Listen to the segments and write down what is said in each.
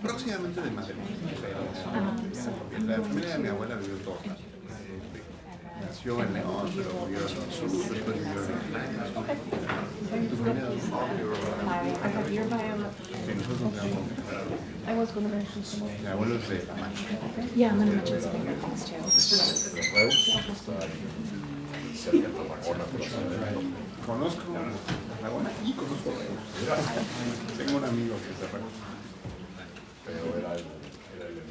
Próximamente de Madrid. La familia de mi abuela vivió todo acá. Nació en León, pero vivió en el sur, después vivió en el ¿Tu familia de I was going to mention some Mi abuelo es de Tamayo. Yeah, I'm going to mention some other things too. Conozco Tarragona y conozco Reus. Tengo un amigo que es de Reus. Pero era el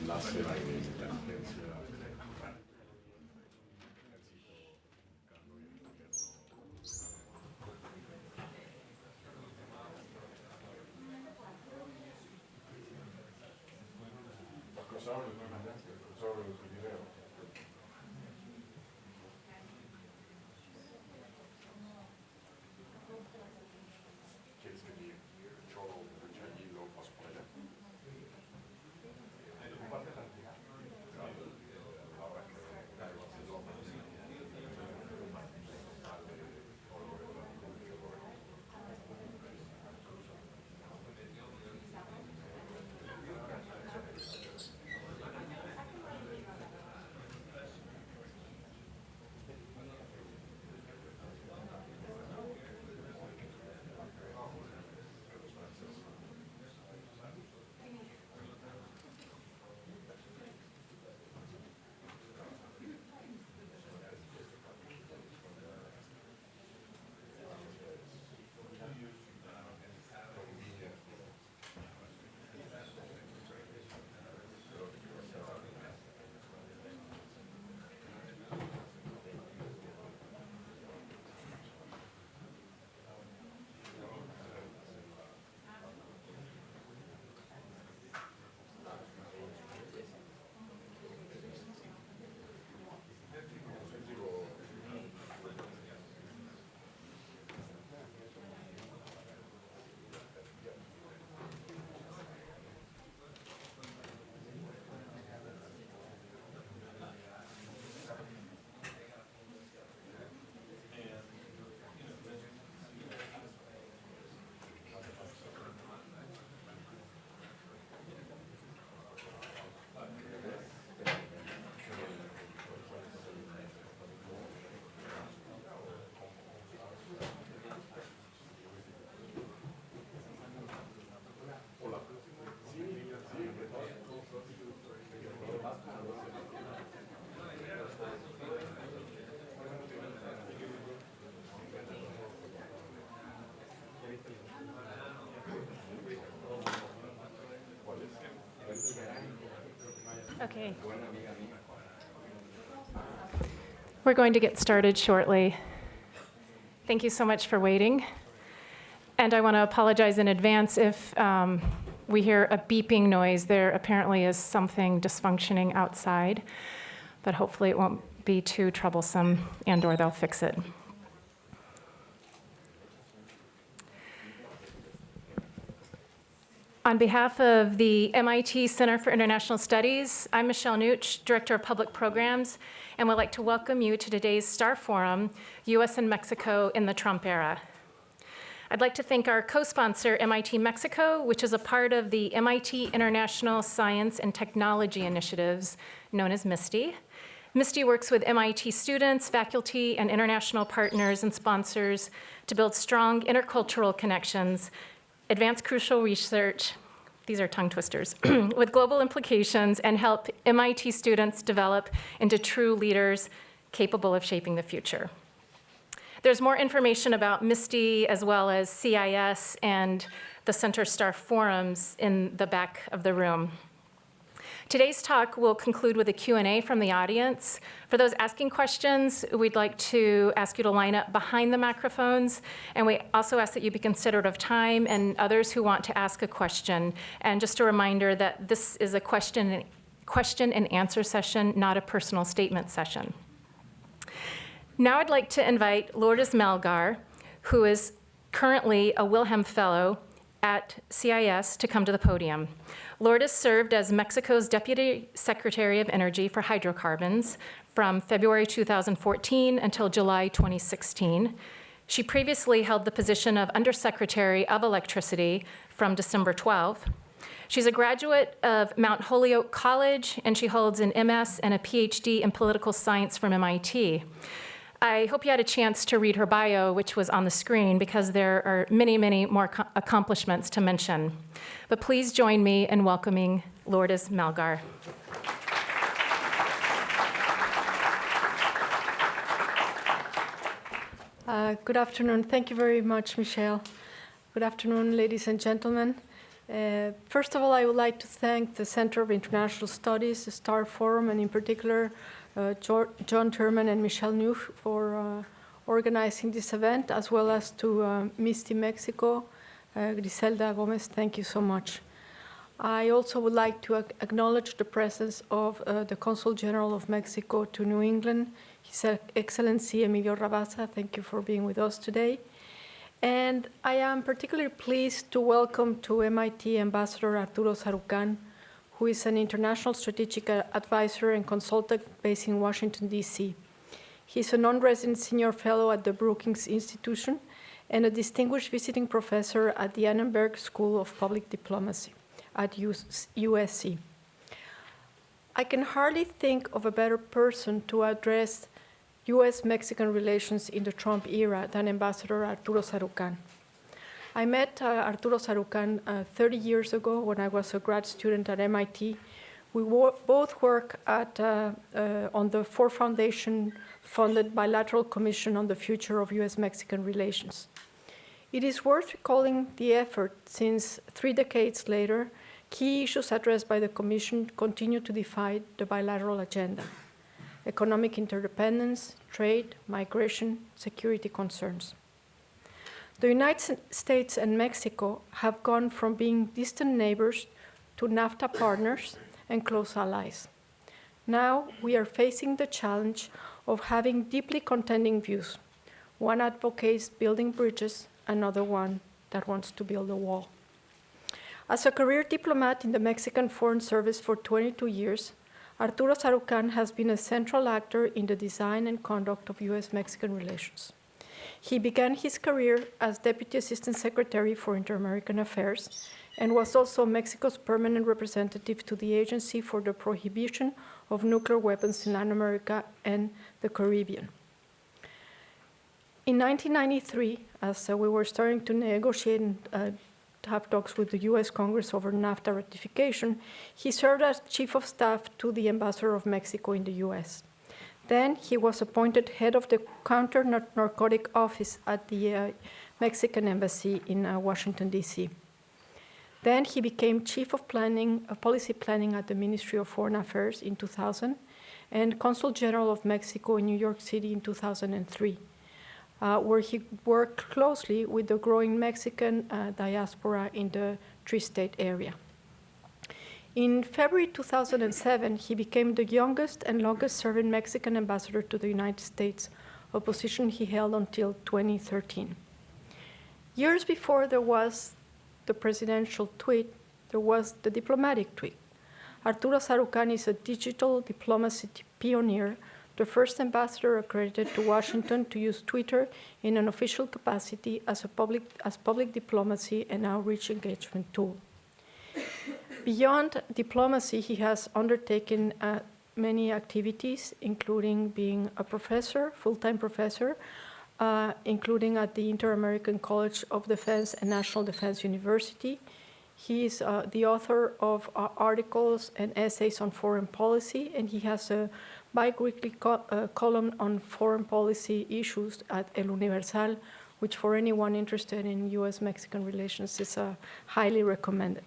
enlace de la inteligencia. Okay. We're going to get started shortly. Thank you so much for waiting. And I want to apologize in advance if we hear a beeping noise. There apparently is something dysfunctioning outside, but hopefully it won't be too troublesome and/or they'll fix it. On behalf of the MIT Center for International Studies, I'm Michelle Nooch, Director of Public Programs, and would like to welcome you to today's Starr Forum, U.S. and Mexico in the Trump Era. I'd like to thank our co-sponsor, MIT Mexico, which is a part of the MIT International Science and Technology Initiatives, known as MISTY. MISTY works with MIT students, faculty, and international partners and sponsors to build strong intercultural connections, advance crucial research, these are tongue twisters, with global implications, and help MIT students develop into true leaders capable of shaping the future. There's more information about MISTY as well as CIS and the Center Starr forums in the back of the room. Today's talk will conclude with a Q&A from the audience. For those asking questions, we'd like to ask you to line up behind the microphones, and we also ask that you be considerate of time and others who want to ask a question. And just a reminder that this is a question and answer session, not a personal statement session. Now I'd like to invite Lourdes Melgar, who is currently a Wilhelm Fellow at CIS, to come to the podium. Lourdes served as Mexico's Deputy Secretary of Energy for Hydrocarbons from February 2014 until July 2016. She previously held the position of Undersecretary of Electricity from December 12. She's a graduate of Mount Holyoke College, and she holds an MS and a PhD in political science from MIT. I hope you had a chance to read her bio, which was on the screen, because there are many, many more accomplishments to mention. But please join me in welcoming Lourdes Melgar. Good afternoon. Thank you very much, Michelle. Good afternoon, ladies and gentlemen. First of all, I would like to thank the Center of International Studies, the Starr Forum, and in particular, John Thurman and Michelle Nuch for organizing this event, as well as to Misty Mexico, Griselda Gomez. Thank you so much. I also would like to acknowledge the presence of the Consul General of Mexico to New England, His Excellency Emilio Rabasa. Thank you for being with us today. And I am particularly pleased to welcome to MIT Ambassador Arturo Sarukhan, who is an international strategic advisor and consultant based in Washington, D.C. He's a non-resident senior fellow at the Brookings Institution and a distinguished visiting professor at the Annenberg School of Public Diplomacy at USC. I can hardly think of a better person to address U.S.-Mexican relations in the Trump era than Ambassador Arturo Sarukhan. I met Arturo Sarukhan 30 years ago when I was a grad student at MIT. We both work on the Ford Foundation-funded Bilateral Commission on the Future of U.S.-Mexican Relations. It is worth recalling the effort since 3 decades later, key issues addressed by the Commission continue to define the bilateral agenda: economic interdependence, trade, migration, security concerns. The United States and Mexico have gone from being distant neighbors to Nafta partners and close allies. Now we are facing the challenge of having deeply contending views. One advocates building bridges, another one that wants to build a wall. As a career diplomat in the Mexican Foreign Service for 22 years, Arturo Sarukhan has been a central actor in the design and conduct of U.S.-Mexican relations. He began his career as Deputy Assistant Secretary for Inter-American Affairs and was also Mexico's permanent representative to the Agency for the Prohibition of Nuclear Weapons in Latin America and the Caribbean. In 1993, as we were starting to negotiate and have talks with the U.S. Congress over NAFTA ratification, he served as Chief of Staff to the Ambassador of Mexico in the U.S. Then he was appointed head of the Counter-Narcotic Office at the Mexican Embassy in Washington, D.C. Then he became Chief of Policy Planning at the Ministry of Foreign Affairs in 2000 and Consul General of Mexico in New York City in 2003. Where he worked closely with the growing Mexican diaspora in the tri-state area. In February 2007, he became the youngest and longest-serving Mexican ambassador to the United States, a position he held until 2013. Years before there was the presidential tweet, there was the diplomatic tweet. Arturo Sarukhan is a digital diplomacy pioneer, the first ambassador accredited to Washington to use Twitter in an official capacity as public diplomacy and outreach engagement tool. Beyond diplomacy, he has undertaken many activities, including being a professor, full-time professor, including at the Inter-American College of Defense and National Defense University. He is the author of articles and essays on foreign policy, and he has a bi-weekly column on foreign policy issues at El Universal, which for anyone interested in U.S.-Mexican relations is highly recommended.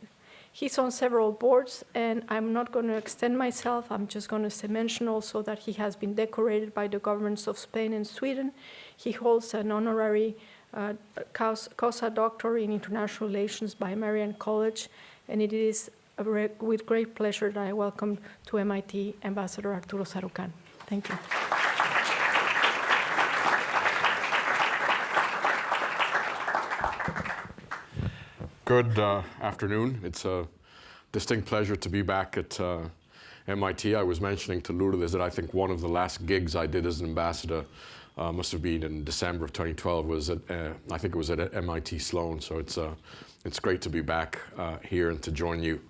He's on several boards, and I'm not going to extend myself. I'm just going to mention also that he has been decorated by the governments of Spain and Sweden. He holds an honorary Causa Doctor in International Relations by Marian College, and it is with great pleasure that I welcome to MIT Ambassador Arturo Sarukhan. Thank you. Good afternoon. It's a distinct pleasure to be back at MIT. I was mentioning to Lourdes that I think one of the last gigs I did as an ambassador must have been in December of 2012 was at, I think it was at MIT Sloan. So it's It's great to be back here and to join you.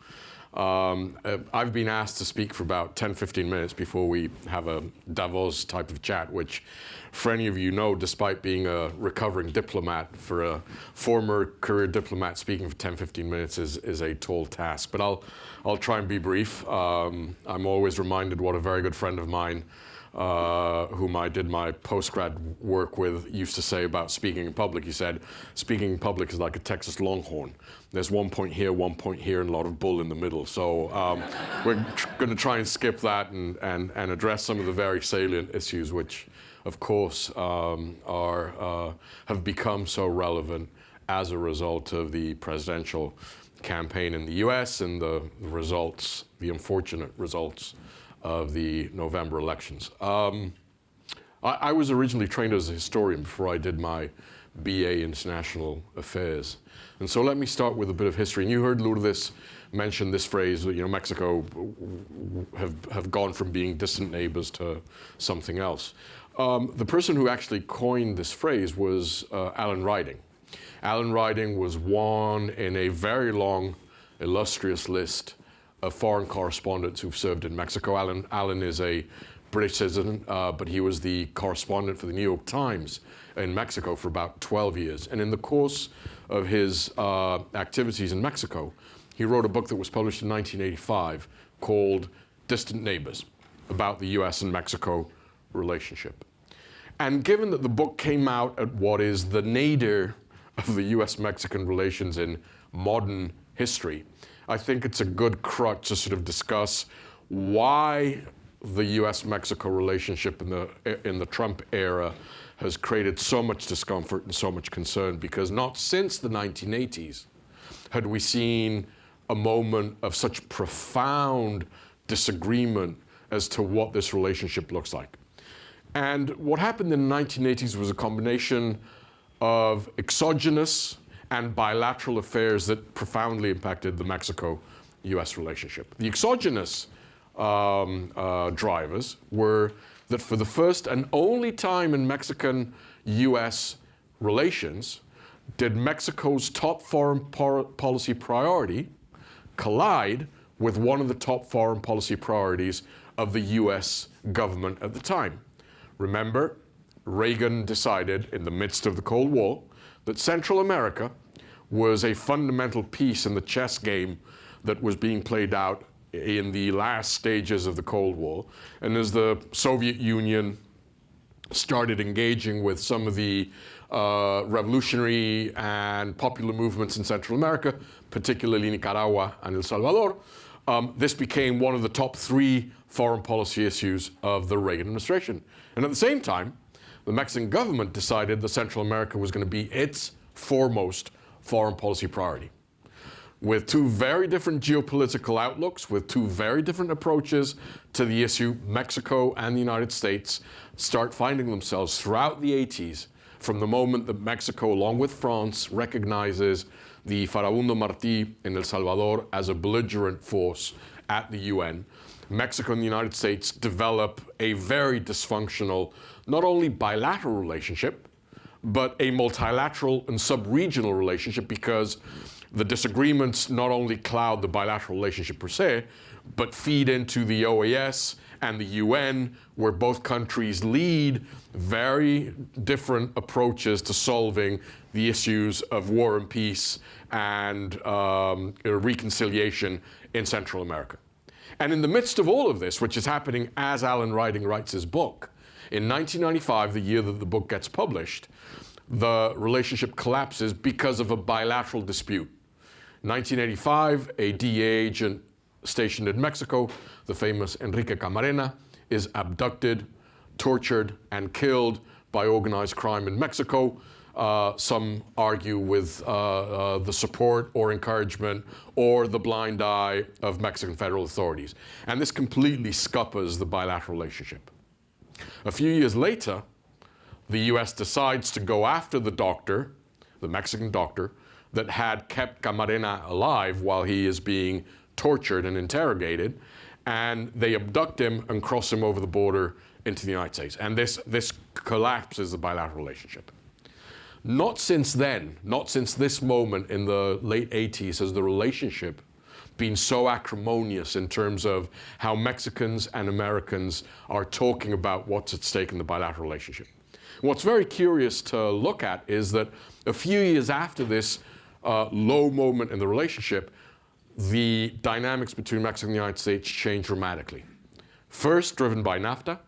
I've been asked to speak for about 10-15 minutes before we have a Davos type of chat, which for any of you know, despite being a recovering diplomat, for a former career diplomat, speaking for 10-15 minutes is a tall task. But I'll try and be brief. I'm always reminded what a very good friend of mine, whom I did my postgrad work with, used to say about speaking in public. He said, speaking in public is like a Texas Longhorn. There's 1 point here, 1 point here, and a lot of bull in the middle. So we're going to try and skip that and address some of the very salient issues which, of course, have become so relevant as a result of the presidential campaign in the US and the results, the unfortunate results of the November elections. I was originally trained as a historian before I did my BA International Affairs. And so let me start with a bit of history. And you heard Lourdes mention this phrase, you know, Mexico have gone from being distant neighbors to something else. The person who actually coined this phrase was Alan Ryding. Alan Ryding was one in a very long, illustrious list of foreign correspondents who've served in Mexico. Alan is a British citizen, but he was the correspondent for the New York Times in Mexico for about 12 years. And in the course of his activities in Mexico, he wrote a book that was published in 1985 called Distant Neighbors, about the US and Mexico relationship. And given that the book came out at what is the nadir of the US-Mexican relations in modern history, I think it's a good crutch to sort of discuss why the US-Mexico relationship in the Trump era has created so much discomfort and so much concern, because not since the 1980s had we seen a moment of such profound disagreement as to what this relationship looks like. And what happened in the 1980s was a combination of exogenous and bilateral affairs that profoundly impacted the Mexico-US relationship. The exogenous drivers were that for the first and only time in Mexican-US relations did Mexico's top foreign policy priority collide with one of the top foreign policy priorities of the US government at the time. Remember, Reagan decided in the midst of the Cold War that Central America was a fundamental piece in the chess game that was being played out in the last stages of the Cold War. And as the Soviet Union started engaging with some of the revolutionary and popular movements in Central America, particularly Nicaragua and El Salvador, this became one of the top 3 foreign policy issues of the Reagan administration. And at the same time, the Mexican government decided that Central America was going to be its foremost foreign policy priority. With 2 very different geopolitical outlooks, with 2 very different approaches to the issue, Mexico and the United States start finding themselves throughout the 80s, from the moment that Mexico, along with France, recognizes the Farabundo Martí in El Salvador as a belligerent force at the UN. Mexico and the United States develop a very dysfunctional, not only bilateral relationship, but a multilateral and sub-regional relationship, because the disagreements not only cloud the bilateral relationship per se, but feed into the OAS and the UN, where both countries lead very different approaches to solving the issues of war and peace and reconciliation in Central America. And in the midst of all of this, which is happening as Alan Ryding writes his book, in 1995, the year that the book gets published, the relationship collapses because of a bilateral dispute. 1985, a DEA agent stationed in Mexico, the famous Enrique Camarena, is abducted, tortured, and killed by organized crime in Mexico. Some argue with the support or encouragement or the blind eye of Mexican federal authorities. And this completely scuppers the bilateral relationship. A few years later, the US decides to go after the doctor, the Mexican doctor, that had kept Camarena alive while he is being tortured and interrogated, and they abduct him and cross him over the border into the United States. And this collapses the bilateral relationship. Not since then, not since this moment in the late 80s has the relationship been so acrimonious in terms of how Mexicans and Americans are talking about what's at stake in the bilateral relationship. What's very curious to look at is that a few years after this low moment in the relationship, the dynamics between Mexico and the United States changed dramatically. First, driven by Nafta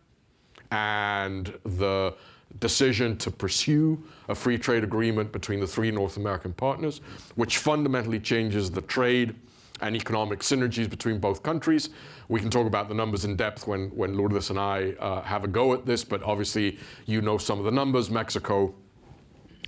and the decision to pursue a free trade agreement between the three North American partners, which fundamentally changes the trade and economic synergies between both countries. We can talk about the numbers in depth when Lourdes and I have a go at this, but obviously you know some of the numbers. Mexico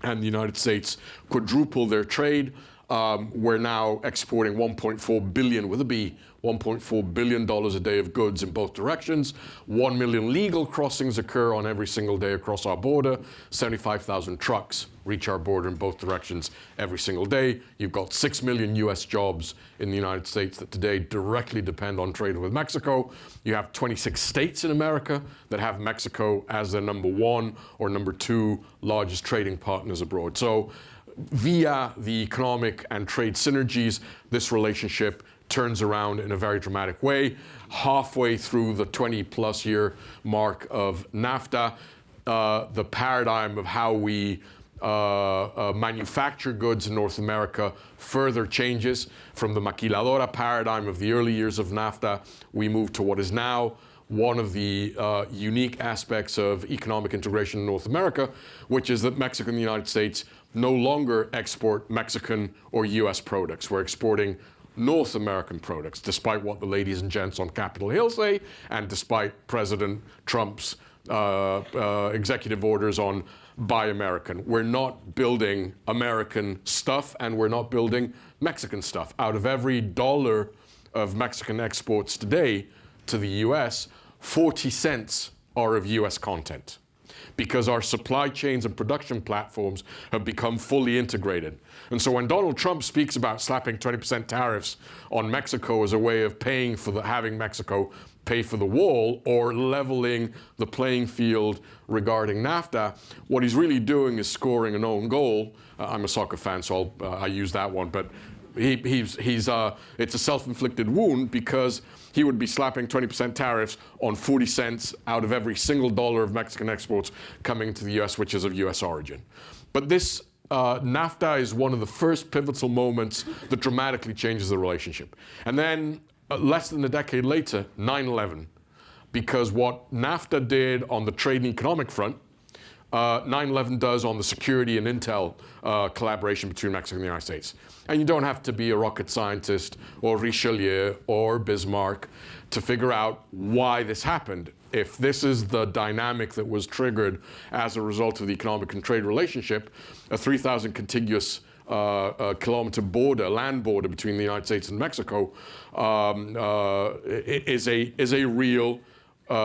and the United States quadruple their trade. We're now exporting 1.4 billion with a B, $1.4 billion a day of goods in both directions. 1 million legal crossings occur on every single day across our border. 75,000 trucks reach our border in both directions every single day. You've got 6 million US jobs in the United States that today directly depend on trade with Mexico. You have 26 states in America that have Mexico as their number one or number two largest trading partners abroad. So via the economic and trade synergies, this relationship turns around in a very dramatic way. Halfway through the 20-plus year mark of Nafta, the paradigm of how we manufacture goods in North America further changes. From the maquiladora paradigm of the early years of Nafta, we move to what is now one of the unique aspects of economic integration in North America, which is that Mexico and the United States no longer export Mexican or US products. We're exporting North American products, despite what the ladies and gents on Capitol Hill say, and despite President Trump's executive orders on Buy American. We're not building American stuff, and we're not building Mexican stuff. Out of every dollar of Mexican exports today to the US, 40 cents are of US content, because our supply chains and production platforms have become fully integrated. And so when Donald Trump speaks about slapping 20% tariffs on Mexico as a way of paying for having Mexico pay for the wall or leveling the playing field regarding Nafta, what he's really doing is scoring an own goal. I'm a soccer fan, so I use that one, but it's a self-inflicted wound, because he would be slapping 20% tariffs on 40 cents out of every single dollar of Mexican exports coming to the US, which is of US origin. But this Nafta is one of the first pivotal moments that dramatically changes the relationship. And then less than a decade later, 9/11, because what NAFTA did on the trade and economic front, 9/11 does on the security and intel collaboration between Mexico and the United States. And you don't have to be a rocket scientist or Richelieu or Bismarck to figure out why this happened. If this is the dynamic that was triggered as a result of the economic and trade relationship, a 3,000 contiguous kilometer border, land border between the United States and Mexico is a real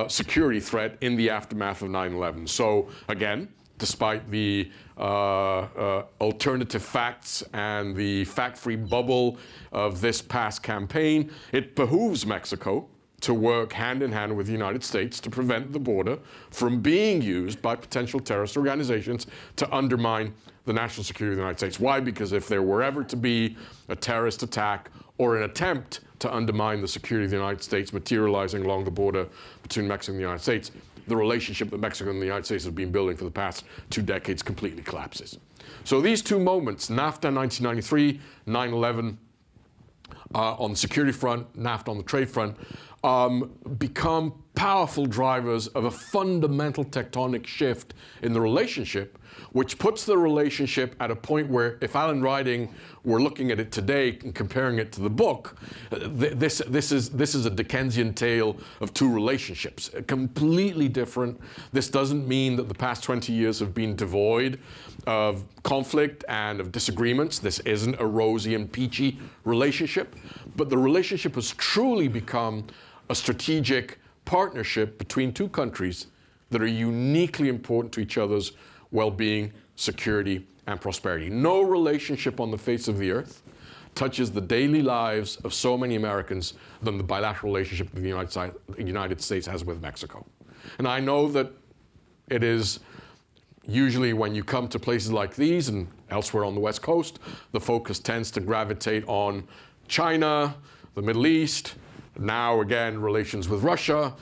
security threat in the aftermath of 9/11. So again, despite the alternative facts and the fact-free bubble of this past campaign, it behooves Mexico to work hand in hand with the United States to prevent the border from being used by potential terrorist organizations to undermine the national security of the United States. Why? Because if there were ever to be a terrorist attack or an attempt to undermine the security of the United States materializing along the border between Mexico and the United States, the relationship that Mexico and the United States have been building for the past 2 decades completely collapses. So these two moments, NAFTA 1993, 9/11 on the security front, NAFTA on the trade front, become powerful drivers of a fundamental tectonic shift in the relationship, which puts the relationship at a point where, if Alan Riding were looking at it today and comparing it to the book, this is a Dickensian tale of two relationships, completely different. This doesn't mean that the past 20 years have been devoid of conflict and of disagreements. This isn't a rosy and peachy relationship, but the relationship has truly become a strategic partnership between two countries that are uniquely important to each other's well-being, security, and prosperity. No relationship on the face of the earth touches the daily lives of so many Americans than the bilateral relationship that the United States has with Mexico. And I know that it is Usually when you come to places like these and elsewhere on the West Coast, the focus tends to gravitate on China, the Middle East, now again relations with Russia,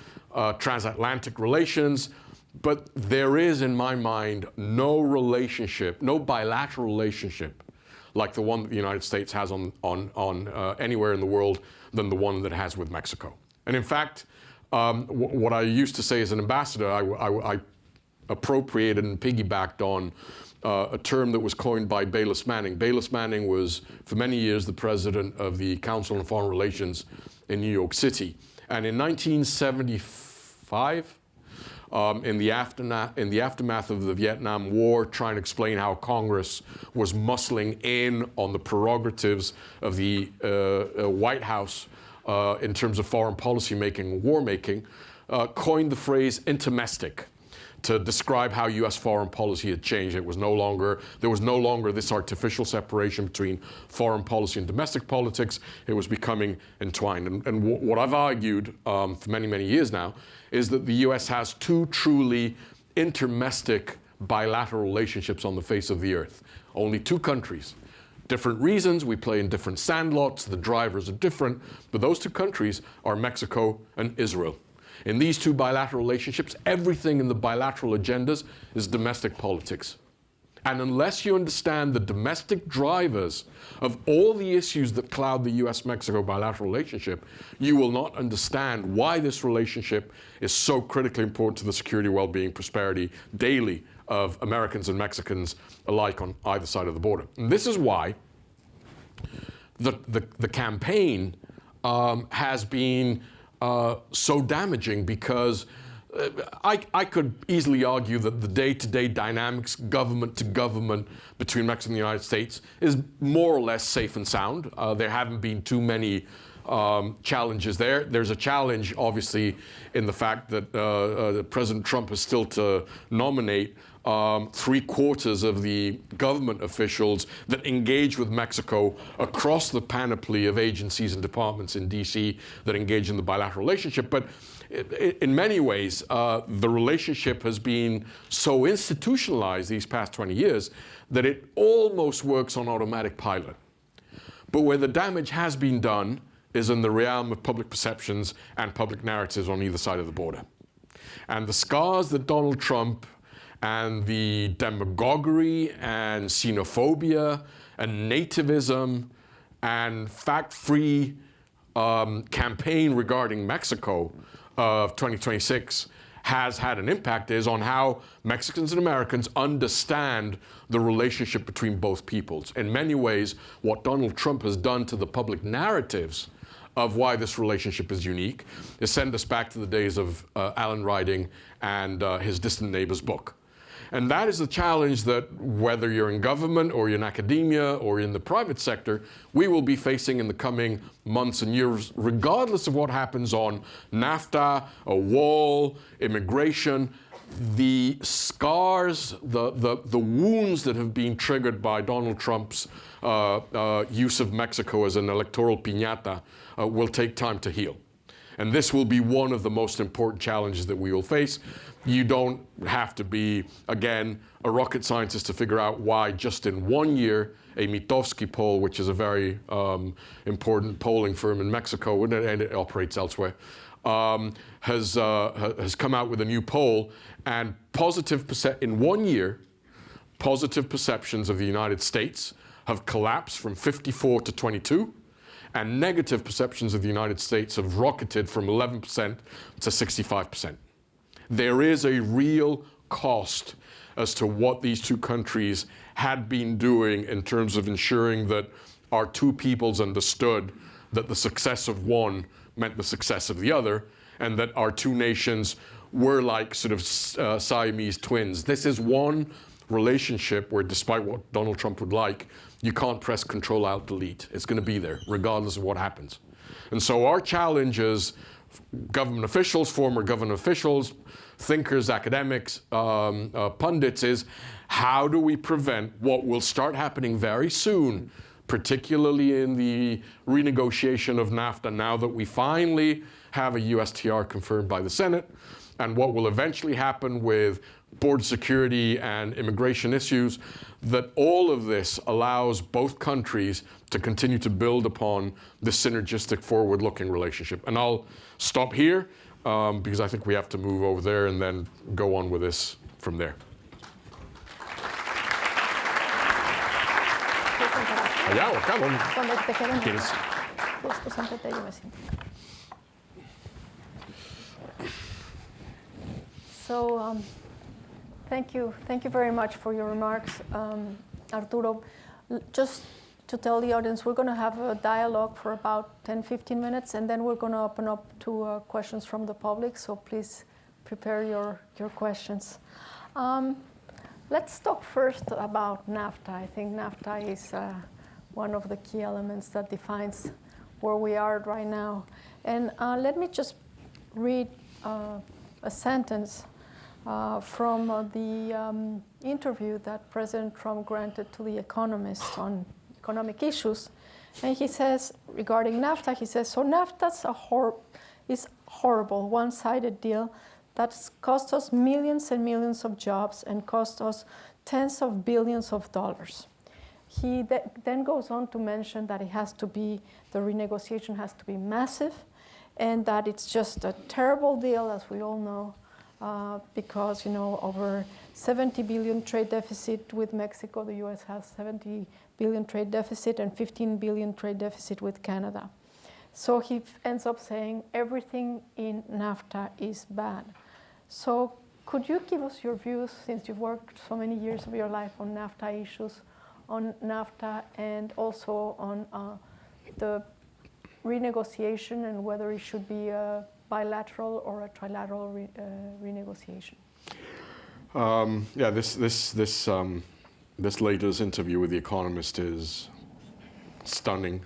transatlantic relations. But there is, in my mind, no relationship, no bilateral relationship like the one that the United States has on anywhere in the world than the one that it has with Mexico. And in fact, what I used to say as an ambassador, I appropriated and piggybacked on a term that was coined by Bayless Manning. Bayless Manning was, for many years, the president of the Council on Foreign Relations in New York City. And in 1975, in the aftermath of the Vietnam War, trying to explain how Congress was muscling in on the prerogatives of the White House in terms of foreign policy making and war making, coined the phrase intermestic to describe how U.S. foreign policy had changed. There was no longer this artificial separation between foreign policy and domestic politics. It was becoming entwined. And what I've argued for many, many years now is that the U.S. has two truly intermestic bilateral relationships on the face of the earth. Only two countries. Different reasons, we play in different sandlots, the drivers are different, but those two countries are Mexico and Israel. In these two bilateral relationships, everything in the bilateral agendas is domestic politics. And unless you understand the domestic drivers of all the issues that cloud the US-Mexico bilateral relationship, you will not understand why this relationship is so critically important to the security, well-being, prosperity daily of Americans and Mexicans alike on either side of the border. And this is why the campaign has been so damaging, because I could easily argue that the day-to-day dynamics, government to government, between Mexico and the United States is more or less safe and sound. There haven't been too many challenges there. There's a challenge, obviously, in the fact that President Trump is still to nominate 3/4 of the government officials that engage with Mexico across the panoply of agencies and departments in D.C. that engage in the bilateral relationship. But in many ways, the relationship has been so institutionalized these past 20 years that it almost works on automatic pilot. But where the damage has been done is in the realm of public perceptions and public narratives on either side of the border. And the scars that Donald Trump and the demagoguery and xenophobia and nativism and fact-free campaign regarding Mexico of 2026 has had an impact is on how Mexicans and Americans understand the relationship between both peoples. In many ways, what Donald Trump has done to the public narratives of why this relationship is unique is send us back to the days of Alan Riding and his Distant Neighbors book. And that is the challenge that, whether you're in government or you're in academia or in the private sector, we will be facing in the coming months and years, regardless of what happens on Nafta, a wall, immigration. The scars, the wounds that have been triggered by Donald Trump's use of Mexico as an electoral piñata will take time to heal. And this will be one of the most important challenges that we will face. You don't have to be, again, a rocket scientist to figure out why just in 1 year, a Mitofsky poll, which is a very important polling firm in Mexico, and it operates elsewhere, has come out with a new poll, and in 1 year, positive perceptions of the United States have collapsed from 54 to 22, and negative perceptions of the United States have rocketed from 11% to 65%. There is a real cost as to what these two countries had been doing in terms of ensuring that our two peoples understood that the success of one meant the success of the other, and that our two nations were like sort of Siamese twins. This is one relationship where, despite what Donald Trump would like, you can't press Control-Alt-Delete. It's going to be there, regardless of what happens. And so our challenge as government officials, former government officials, thinkers, academics, pundits, is how do we prevent what will start happening very soon, particularly in the renegotiation of Nafta, now that we finally have a USTR confirmed by the Senate, and what will eventually happen with border security and immigration issues, that all of this allows both countries to continue to build upon this synergistic, forward-looking relationship. And I'll stop here because I think we have to move over there and then go on with this from there. Allá o acá, ¿dónde? Donde te queden. ¿Quieres? Justo, siéntate, yo me siento. So, thank you very much for your remarks, Arturo. Just to tell the audience, we're going to have a dialogue for about 10-15 minutes, and then we're going to open up to questions from the public, so please prepare your questions. Let's talk first about Nafta. I think Nafta is one of the key elements that defines where we are right now. And let me just read a sentence from the interview that President Trump granted to The Economist on economic issues. And he says, regarding Nafta, he says, so NAFTA's is horrible, one-sided deal that's cost us millions and millions of jobs and cost us tens of billions of dollars. He then goes on to mention that the renegotiation has to be massive, and that it's just a terrible deal, as we all know, because, over 70 billion trade deficit with Mexico. The US has 70 billion trade deficit and 15 billion trade deficit with Canada. So he ends up saying everything in Nafta is bad. So could you give us your views, since you've worked so many years of your life on Nafta issues, on Nafta and also on the renegotiation and whether it should be a bilateral or a trilateral renegotiation? Yeah, this latest interview with The Economist is stunning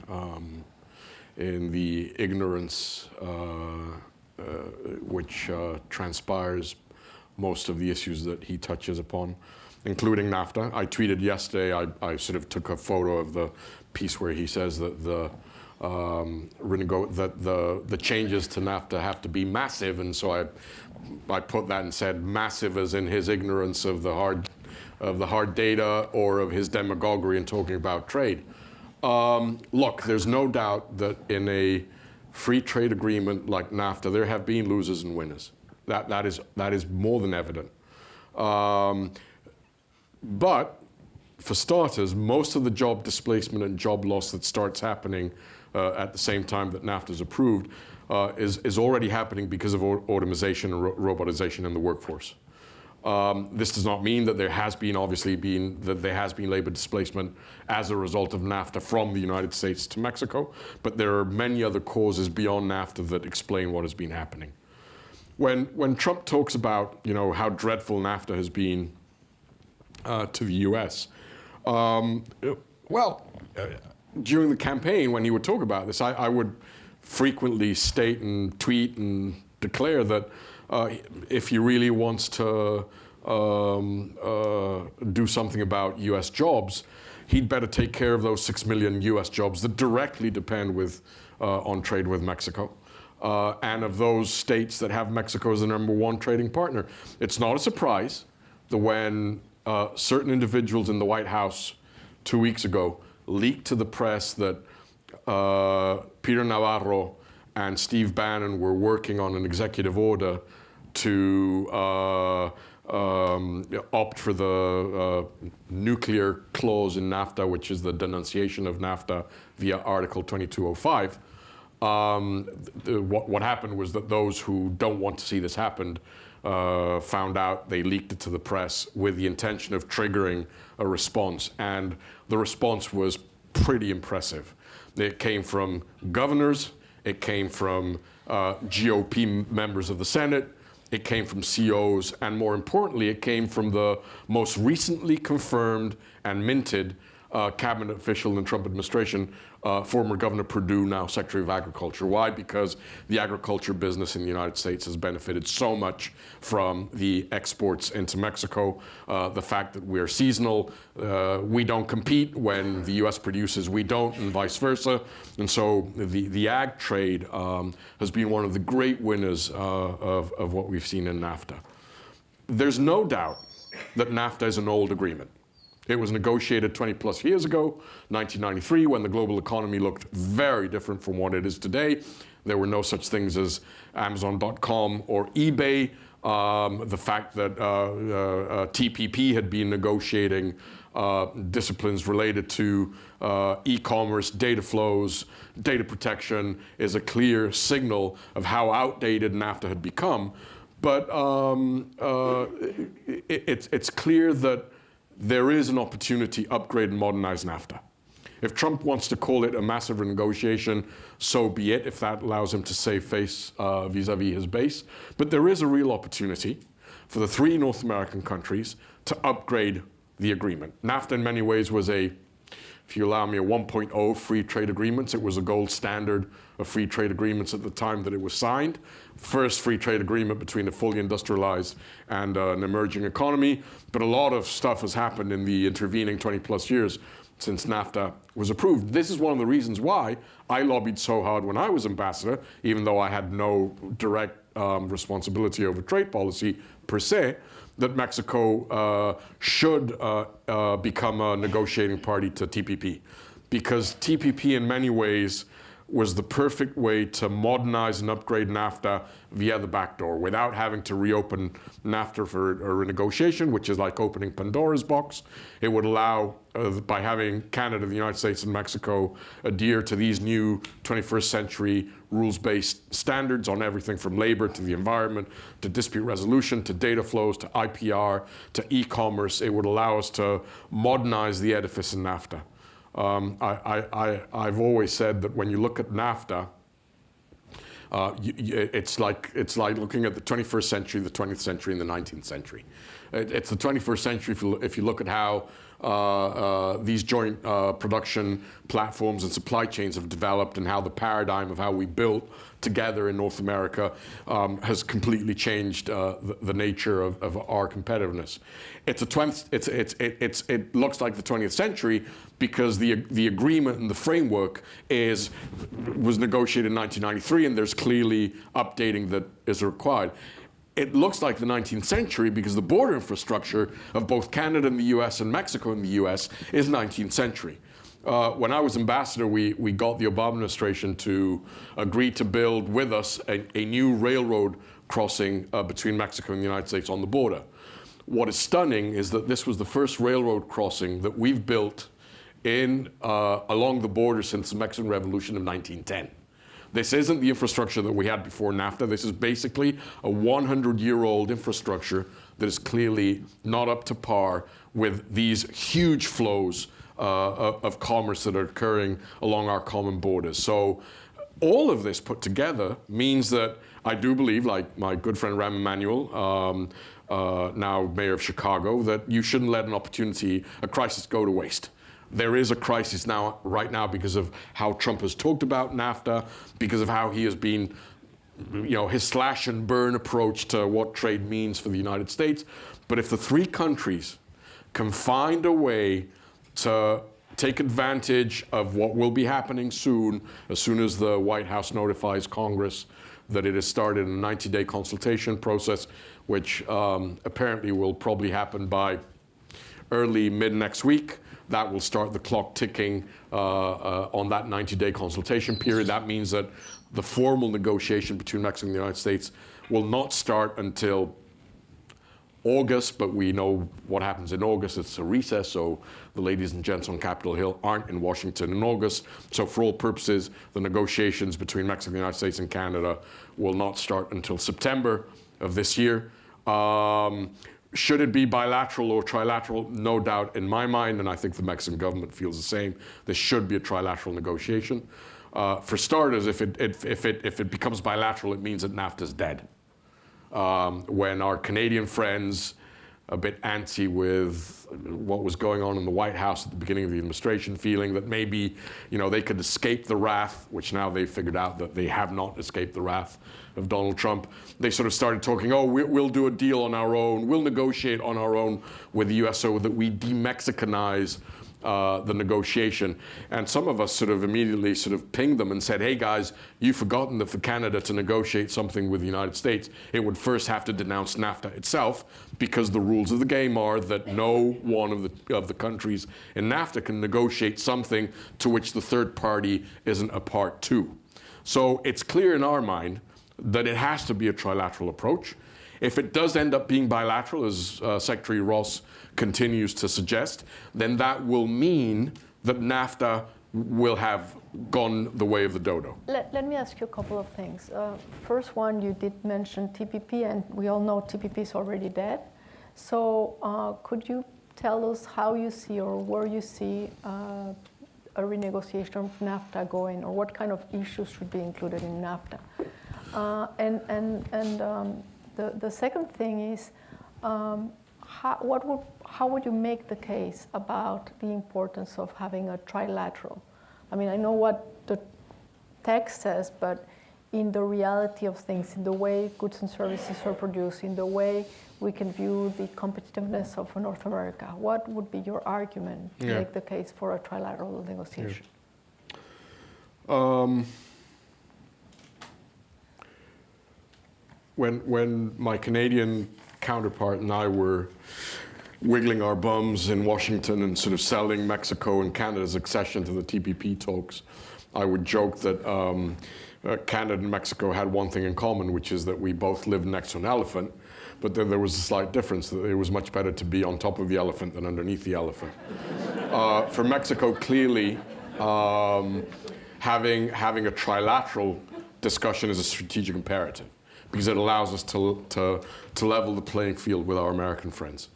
in the ignorance which transpires most of the issues that he touches upon, including Nafta. I tweeted yesterday, I sort of took a photo of the piece where he says that the changes to Nafta have to be massive, and so I put that and said massive as in his ignorance of the hard data or of his demagoguery in talking about trade. Look, there's no doubt that in a free trade agreement like Nafta, there have been losers and winners. That is more than evident. But for starters, most of the job displacement and job loss that starts happening at the same time that NAFTA is approved is already happening because of automation and robotization in the workforce. This does not mean that there has been labor displacement as a result of NAFTA from the United States to Mexico, but there are many other causes beyond NAFTA that explain what has been happening. When Trump talks about how dreadful NAFTA has been to the U.S., during the campaign, when he would talk about this, I would frequently state and tweet and declare that if he really wants to do something about U.S. jobs, he'd better take care of those 6 million U.S. jobs that directly depend on trade with Mexico, and of those states that have Mexico as the #1 trading partner. It's not a surprise that when certain individuals in the White House 2 weeks ago leaked to the press that Peter Navarro and Steve Bannon were working on an executive order to opt for the nuclear clause in NAFTA, which is the denunciation of NAFTA via Article 2205. What happened was that those who don't want to see this happen found out. They leaked it to the press with the intention of triggering a response, and the response was pretty impressive. It came from governors, it came from GOP members of the Senate, it came from CEOs, and more importantly, it came from the most recently confirmed and minted cabinet official in the Trump administration, former Governor Perdue, now Secretary of Agriculture. Why? Because the agriculture business in the United States has benefited so much from the exports into Mexico. The fact that we're seasonal, we don't compete when the US produces, we don't, and vice versa. And so the ag trade has been one of the great winners of what we've seen in NAFTA. There's no doubt that NAFTA is an old agreement. It was negotiated 20 plus years ago, 1993, when the global economy looked very different from what it is today. There were no such things as Amazon.com or eBay. The fact that TPP had been negotiating disciplines related to e-commerce, data flows, data protection is a clear signal of how outdated NAFTA had become. But it's clear that there is an opportunity to upgrade and modernize NAFTA. If Trump wants to call it a massive renegotiation, so be it, if that allows him to save face vis-a-vis his base. But there is a real opportunity for the 3 North American countries to upgrade the agreement. NAFTA in many ways was if you allow me, a 1.0 free trade agreements. It was a gold standard of free trade agreements at the time that it was signed. First free trade agreement between a fully industrialized and an emerging economy. But a lot of stuff has happened in the intervening 20 plus years since NAFTA was approved. This is one of the reasons why I lobbied so hard when I was ambassador, even though I had no direct responsibility over trade policy per se, that Mexico should become a negotiating party to TPP. Because TPP in many ways was the perfect way to modernize and upgrade NAFTA via the back door without having to reopen NAFTA for a renegotiation, which is like opening Pandora's box. It would allow, by having Canada, the United States, and Mexico adhere to these new 21st century rules-based standards on everything from labor to the environment, to dispute resolution, to data flows, to IPR, to e-commerce. It would allow us to modernize the edifice in NAFTA. I've always said that when you look at NAFTA, it's like looking at the 21st century, the 20th century, and the 19th century. It's the 21st century if you look at how these joint production platforms and supply chains have developed and how the paradigm of how we built together in North America has completely changed the nature of our competitiveness. It looks like the 20th century because the agreement and the framework was negotiated in 1993, and there's clearly updating that is required. It looks like the 19th century because the border infrastructure of both Canada and the US and Mexico and the US is 19th century. When I was ambassador, we got the Obama administration to agree to build with us a new railroad crossing between Mexico and the United States on the border. What is stunning is that this was the first railroad crossing that we've built along the border since the Mexican Revolution of 1910. This isn't the infrastructure that we had before NAFTA. This is basically a 100-year-old infrastructure that is clearly not up to par with these huge flows of commerce that are occurring along our common borders. So all of this put together means that I do believe, like my good friend Rahm Emanuel, now mayor of Chicago, that you shouldn't let a crisis go to waste. There is a crisis right now because of how Trump has talked about NAFTA, because of how he has been, his slash and burn approach to what trade means for the United States. But if the 3 countries can find a way to take advantage of what will be happening soon as the White House notifies Congress that it has started a 90-day consultation process, which apparently will probably happen by mid next week. That will start the clock ticking on that 90-day consultation period. That means that the formal negotiation between Mexico and the United States will not start until August, but we know what happens in August. It's a recess, so the ladies and gents on Capitol Hill aren't in Washington in August. So for all purposes, the negotiations between Mexico, the United States, and Canada will not start until September of this year. Should it be bilateral or trilateral? No doubt in my mind, and I think the Mexican government feels the same. There should be a trilateral negotiation. For starters, if it becomes bilateral, it means that NAFTA is dead. When our Canadian friends a bit antsy with what was going on in the White House at the beginning of the administration, feeling that maybe, they could escape the wrath, which now they've figured out that they have not escaped the wrath of Donald Trump. They sort of started talking, we'll do a deal on our own, we'll negotiate on our own with the US so that we de-Mexicanize the negotiation. And some of us sort of immediately sort of pinged them and said, hey guys, you've forgotten that for Canada to negotiate something with the United States, it would first have to denounce NAFTA itself, because the rules of the game are that no one of the countries in NAFTA can negotiate something to which the third party isn't a part to. So it's clear in our mind that it has to be a trilateral approach. If it does end up being bilateral, as Secretary Ross continues to suggest, then that will mean that NAFTA will have gone the way of the dodo. Let me ask you a couple of things. First one, you did mention TPP, and we all know TPP is already dead. So could you tell us how you see or where you see a renegotiation of NAFTA going, or what kind of issues should be included in NAFTA? The second thing is, how would you make the case about the importance of having a trilateral? I mean, I know what the text says, but in the reality of things, in the way goods and services are produced, in the way we can view the competitiveness of North America, what would be your argument to make the case for a trilateral negotiation? When my Canadian counterpart and I were wiggling our bums in Washington and sort of selling Mexico and Canada's accession to the TPP talks, I would joke that Canada and Mexico had one thing in common, which is that we both lived next to an elephant, but then there was a slight difference, that it was much better to be on top of the elephant than underneath the elephant. For Mexico, clearly, having a trilateral discussion is a strategic imperative, because it allows us to level the playing field with our American friends.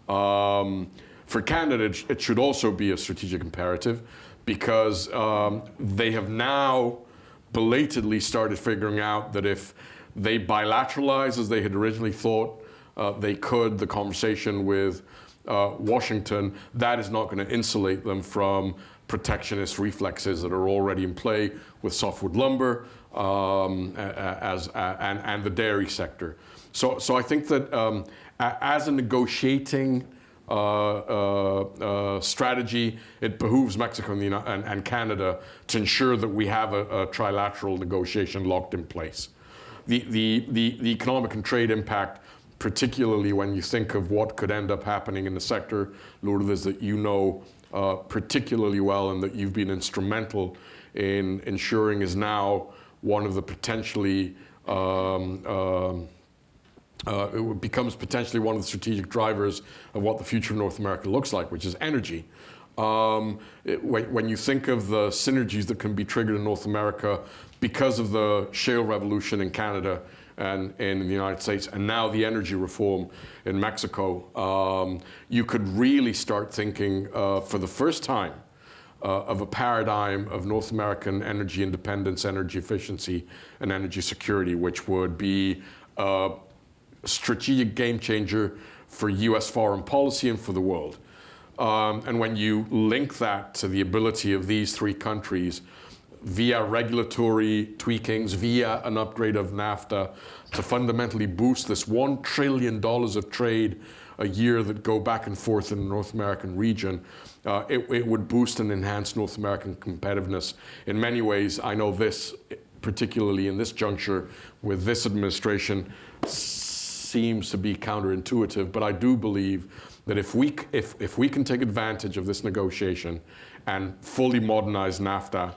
For Canada, it should also be a strategic imperative, because they have now belatedly started figuring out that if they bilateralize, as they had originally thought they could, the conversation with Washington, that is not going to insulate them from protectionist reflexes that are already in play with softwood lumber and the dairy sector. So I think that as a negotiating strategy, it behooves Mexico and Canada to ensure that we have a trilateral negotiation locked in place. The economic and trade impact, particularly when you think of what could end up happening in the sector, Lourdes, that you know particularly well and that you've been instrumental in ensuring, is now one of the potentially, it becomes potentially one of the strategic drivers of what the future of North America looks like, which is energy. When you think of the synergies that can be triggered in North America because of the shale revolution in Canada and in the United States, and now the energy reform in Mexico, you could really start thinking for the first time of a paradigm of North American energy independence, energy efficiency, and energy security, which would be a strategic game changer for US foreign policy and for the world. And when you link that to the ability of these three countries via regulatory tweakings, via an upgrade of NAFTA, to fundamentally boost this $1 trillion of trade a year that go back and forth in the North American region, it would boost and enhance North American competitiveness. In many ways, I know this, particularly in this juncture with this administration, seems to be counterintuitive, but I do believe that if we can take advantage of this negotiation and fully modernize NAFTA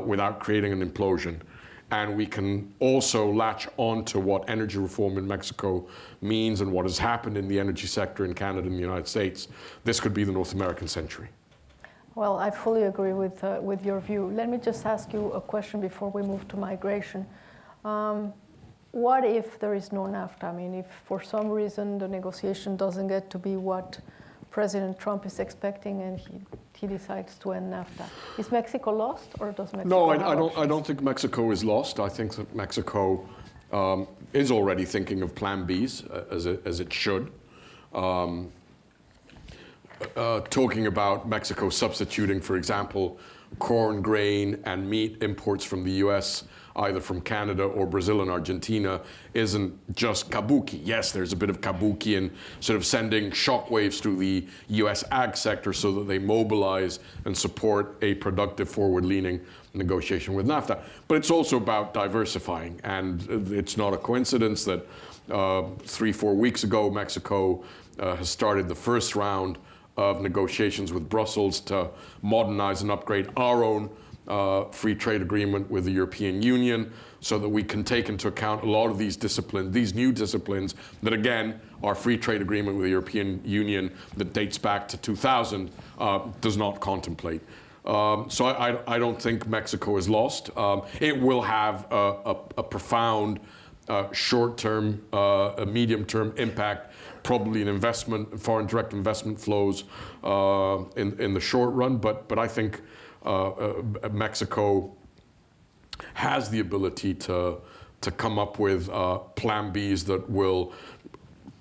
without creating an implosion, and we can also latch on to what energy reform in Mexico means and what has happened in the energy sector in Canada and the United States, this could be the North American century. Well, I fully agree with your view. Let me just ask you a question before we move to migration. What if there is no NAFTA? I mean, if for some reason the negotiation doesn't get to be what President Trump is expecting and he decides to end NAFTA, is Mexico lost, or does Mexico? No, I don't think Mexico is lost. I think that Mexico is already thinking of Plan Bs, as it should. talking about Mexico substituting, for example, corn, grain, and meat imports from the US, either from Canada or Brazil and Argentina, isn't just kabuki. Yes, there's a bit of kabuki in sort of sending shockwaves through the US ag sector so that they mobilize and support a productive, forward-leaning negotiation with Nafta. But it's also about diversifying. And it's not a coincidence that 3-4 weeks ago, Mexico has started the first round of negotiations with Brussels to modernize and upgrade our own free trade agreement with the European Union so that we can take into account a lot of these disciplines, these new disciplines that, again, our free trade agreement with the European Union that dates back to 2000 does not contemplate. So I don't think Mexico is lost. It will have a profound short-term, medium-term impact, probably in investment, foreign direct investment flows in the short run. But I think Mexico has the ability to come up with plan Bs that will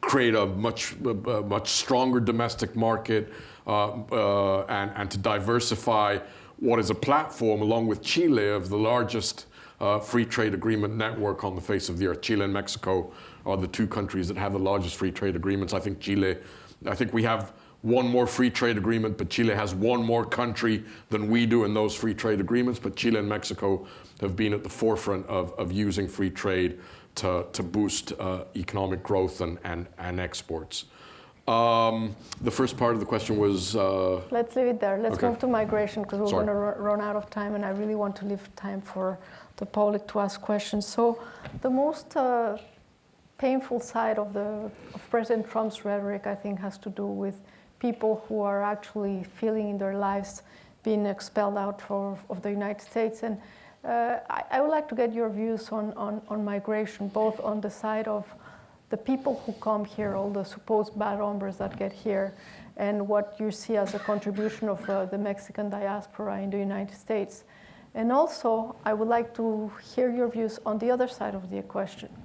create a much stronger domestic market and to diversify what is a platform, along with Chile, of the largest free trade agreement network on the face of the earth. Chile and Mexico are the two countries that have the largest free trade agreements. I think we have one more free trade agreement, but Chile has one more country than we do in those free trade agreements. But Chile and Mexico have been at the forefront of using free trade to boost economic growth and exports. The first part of the question was... Let's leave it there. Let's move to migration, because we're Sorry. going to run out of time, and I really want to leave time for the public to ask questions. So the most painful side of President Trump's rhetoric, I think, has to do with people who are actually feeling in their lives being expelled out of the United States. And I would like to get your views on migration, both on the side of the people who come here, all the supposed bad hombres that get here, and what you see as a contribution of the Mexican diaspora in the United States. And also, I would like to hear your views on the other side of the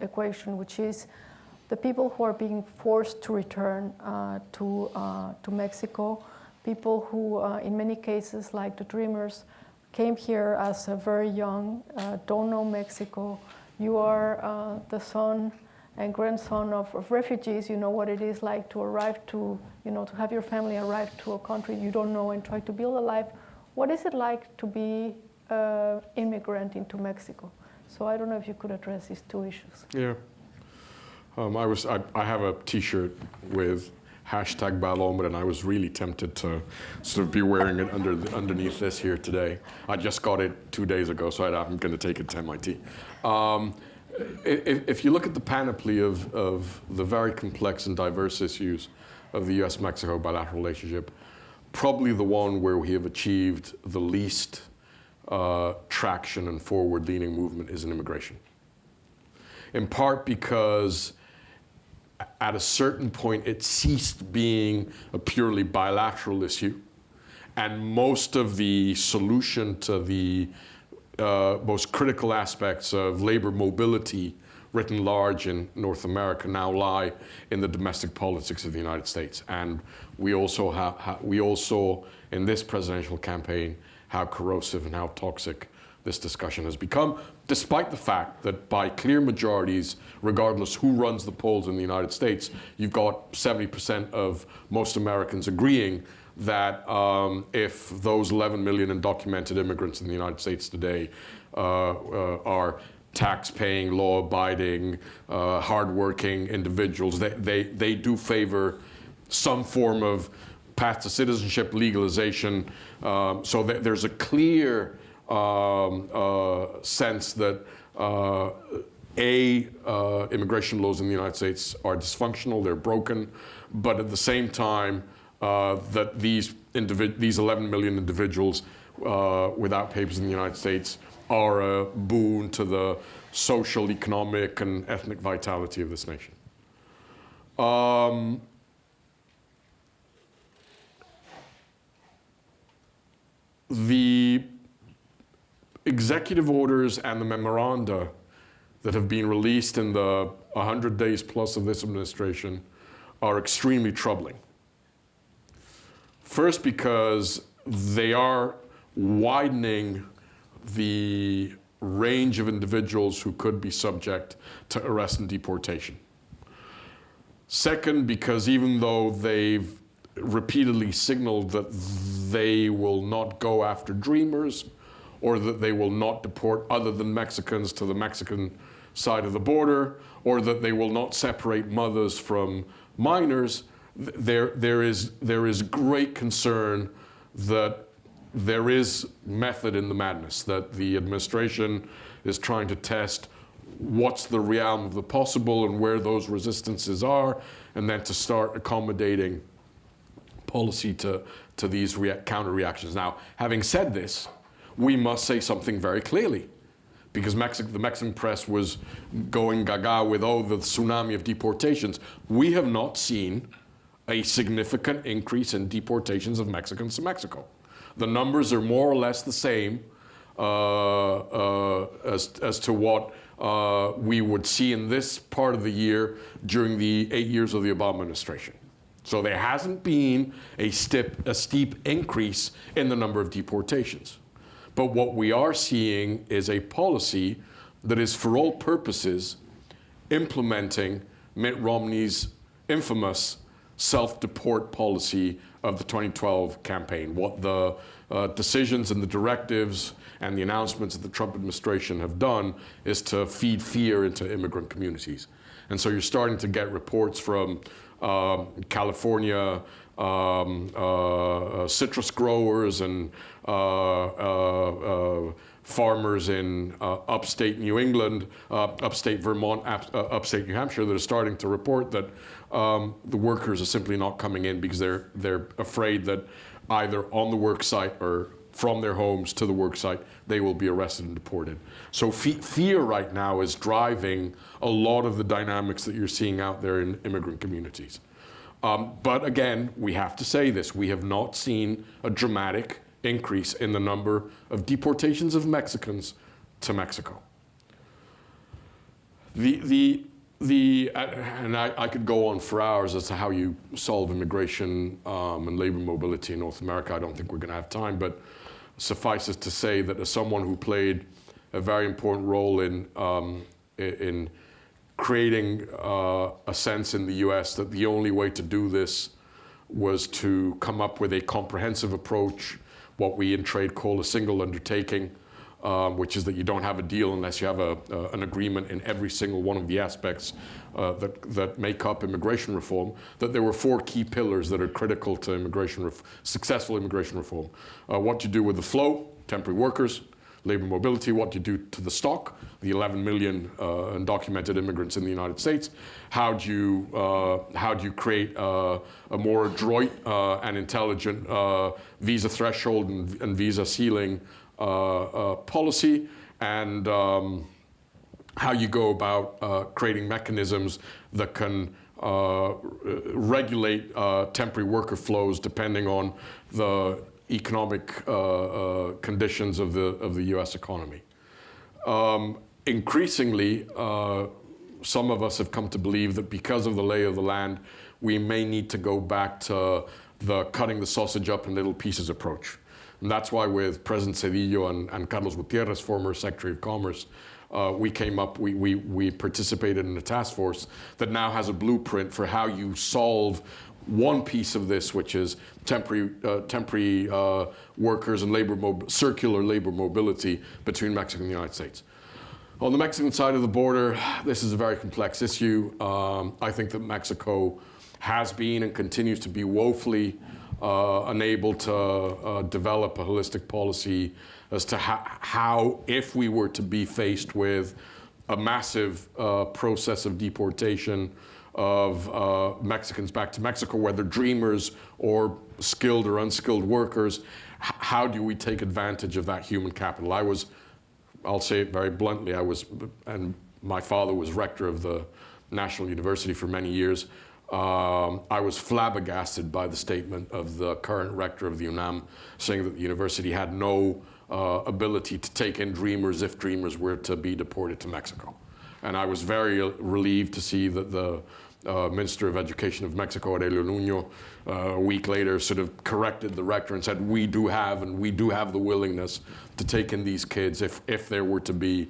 equation, which is the people who are being forced to return to Mexico, people who, in many cases, like the Dreamers, came here as very young, don't know Mexico. You are the son and grandson of refugees. You know what it is like to arrive to have your family arrive to a country you don't know and try to build a life. What is it like to be an immigrant into Mexico? So I don't know if you could address these two issues. Yeah. I have a T-shirt with #BadHombre, and I was really tempted to sort of be wearing it underneath this here today. I just got it 2 days ago, so I'm going to take it to MIT. If you look at the panoply of the very complex and diverse issues of the U.S.-Mexico bilateral relationship, probably the one where we have achieved the least traction and forward-leaning movement is in immigration. In part because at a certain point it ceased being a purely bilateral issue, and most of the solution to the most critical aspects of labor mobility written large in North America now lie in the domestic politics of the United States. And we also saw in this presidential campaign how corrosive and how toxic this discussion has become, despite the fact that by clear majorities, regardless who runs the polls in the United States, you've got 70% of most Americans agreeing that if those 11 million undocumented immigrants in the United States today are tax-paying, law-abiding, hard-working individuals, they do favor some form of path to citizenship, legalization. So there's a clear sense that immigration laws in the United States are dysfunctional, they're broken, but at the same time, that these 11 million individuals without papers in the United States are a boon to the social, economic, and ethnic vitality of this nation. The executive orders and the memoranda that have been released in the 100 days plus of this administration are extremely troubling. First, because they are widening the range of individuals who could be subject to arrest and deportation. Second, because even though they've repeatedly signaled that they will not go after dreamers, or that they will not deport other than Mexicans to the Mexican side of the border, or that they will not separate mothers from minors, there is great concern that there is method in the madness, that the administration is trying to test what's the realm of the possible and where those resistances are, and then to start accommodating policy to these counter reactions. Now, having said this, we must say something very clearly, because the Mexican press was going gaga with, oh, the tsunami of deportations. We have not seen a significant increase in deportations of Mexicans to Mexico. The numbers are more or less the same as to what we would see in this part of the year during the 8 years of the Obama administration. So there hasn't been a steep increase in the number of deportations. But what we are seeing is a policy that is, for all purposes, implementing Mitt Romney's infamous self-deport policy of the 2012 campaign. What the decisions and the directives and the announcements that the Trump administration have done is to feed fear into immigrant communities. And so you're starting to get reports from California citrus growers and farmers in upstate New England, upstate Vermont, upstate New Hampshire that are starting to report that the workers are simply not coming in because they're afraid that either on the work site or from their homes to the work site, they will be arrested and deported. So fear right now is driving a lot of the dynamics that you're seeing out there in immigrant communities. But again, we have to say this, we have not seen a dramatic increase in the number of deportations of Mexicans to Mexico. And I could go on for hours as to how you solve immigration and labor mobility in North America. I don't think we're going to have time, but suffice it to say that as someone who played a very important role in creating a sense in the US that the only way to do this was to come up with a comprehensive approach, what we in trade call a single undertaking, which is that you don't have a deal unless you have an agreement in every single one of the aspects that make up immigration reform, that there were 4 key pillars that are critical to successful immigration reform. What you do with the flow, temporary workers, labor mobility, what you do to the stock, the 11 million undocumented immigrants in the United States. How do you create a more adroit and intelligent visa threshold and visa ceiling policy, and how you go about creating mechanisms that can regulate temporary worker flows depending on the economic conditions of the U.S. economy. Increasingly, some of us have come to believe that because of the lay of the land, we may need to go back to the cutting the sausage up in little pieces approach. And that's why with President Cedillo and Carlos Gutierrez, former Secretary of Commerce, we participated in a task force that now has a blueprint for how you solve one piece of this, which is temporary workers and circular labor mobility between Mexico and the United States. On the Mexican side of the border, this is a very complex issue. I think that Mexico has been and continues to be woefully unable to develop a holistic policy as to how, if we were to be faced with a massive process of deportation of Mexicans back to Mexico, whether dreamers or skilled or unskilled workers, how do we take advantage of that human capital? I'll say it very bluntly, and my father was rector of the National University for many years. I was flabbergasted by the statement of the current rector of the UNAM saying that the university had no ability to take in dreamers if dreamers were to be deported to Mexico. And I was very relieved to see that the Minister of Education of Mexico, Aurelio Nuño, a week later sort of corrected the rector and said, we do have the willingness to take in these kids if there were to be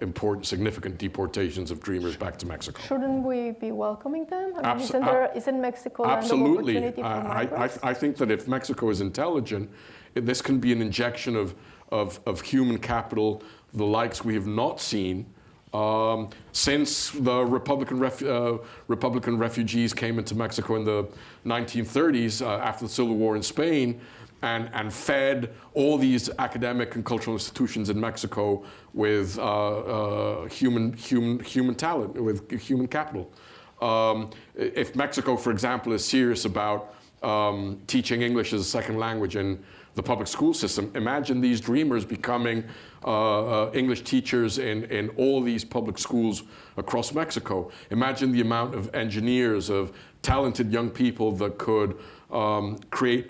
important, significant deportations of Dreamers back to Mexico. Shouldn't we be welcoming them? I mean, isn't Mexico absolutely. Land of opportunity for migrants? I think that if Mexico is intelligent, this can be an injection of human capital, the likes we have not seen since the Republican refugees came into Mexico in the 1930s after the Civil War in Spain, and fed all these academic and cultural institutions in Mexico with human talent, with human capital. If Mexico, for example, is serious about teaching English as a second language in the public school system, imagine these Dreamers becoming English teachers in all these public schools across Mexico. Imagine the amount of engineers, of talented young people that could create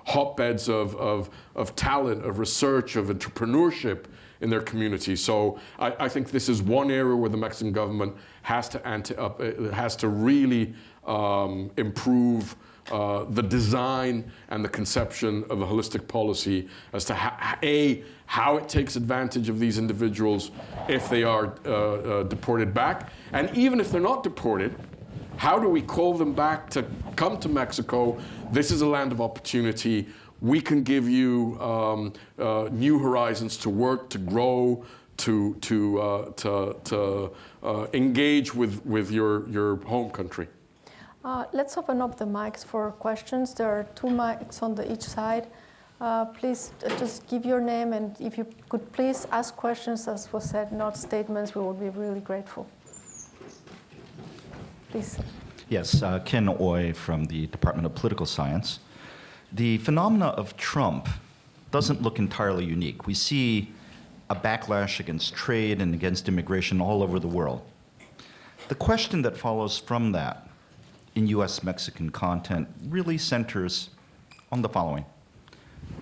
hotbeds of talent, of research, of entrepreneurship in their community. So I think this is one area where the Mexican government has to really improve the design and the conception of a holistic policy as to how it takes advantage of these individuals if they are deported back, and even if they're not deported, how do we call them back to come to Mexico? This is a land of opportunity. We can give you new horizons to work, to grow, to engage with your home country. Let's open up the mics for questions. There are 2 mics on each side. Please just give your name, and if you could please ask questions, as was said, not statements, we would be really grateful. Please. Yes, Ken Oy from the Department of Political Science. The phenomena of Trump doesn't look entirely unique. We see a backlash against trade and against immigration all over the world. The question that follows from that in US-Mexican content really centers on the following.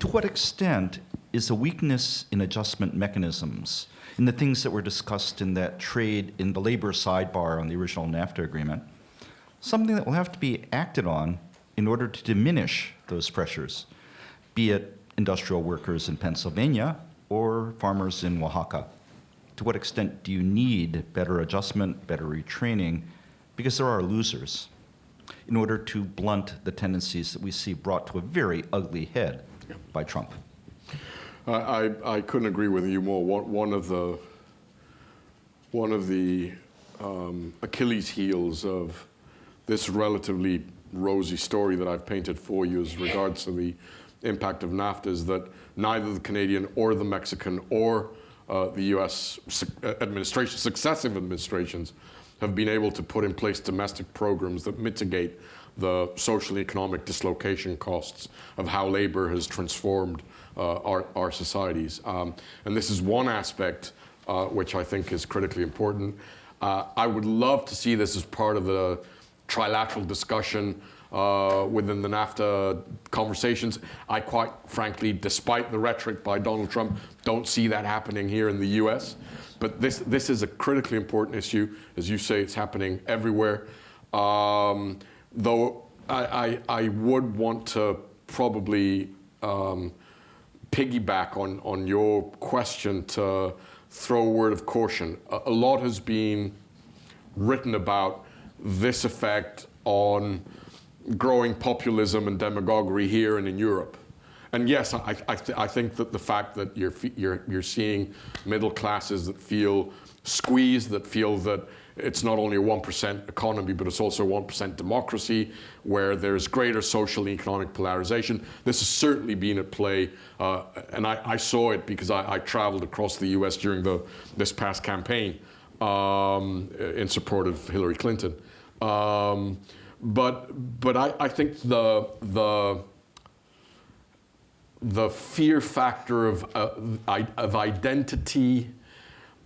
To what extent is a weakness in adjustment mechanisms, in the things that were discussed in that trade, in the labor sidebar on the original Nafta agreement, something that will have to be acted on in order to diminish those pressures, be it industrial workers in Pennsylvania or farmers in Oaxaca? To what extent do you need better adjustment, better retraining, because there are losers, in order to blunt the tendencies that we see brought to a very ugly head by Trump? I couldn't agree with you more. One of the Achilles heels of this relatively rosy story that I've painted for you as regards to the impact of NAFTA is that neither the Canadian or the Mexican or the U.S. administration, successive administrations, have been able to put in place domestic programs that mitigate the social and economic dislocation costs of how labor has transformed our societies. And this is one aspect which I think is critically important. I would love to see this as part of the trilateral discussion within the NAFTA conversations. I quite frankly, despite the rhetoric by Donald Trump, don't see that happening here in the US. But this is a critically important issue. As you say, it's happening everywhere. Though I would want to probably piggyback on your question to throw a word of caution. A lot has been written about this effect on growing populism and demagoguery here and in Europe. And yes, I think that the fact that you're seeing middle classes that feel squeezed, that feel that it's not only a 1% economy, but it's also a 1% democracy, where there's greater social and economic polarization. This has certainly been at play, and I saw it because I traveled across the US during this past campaign in support of Hillary Clinton. But I think the fear factor of identity,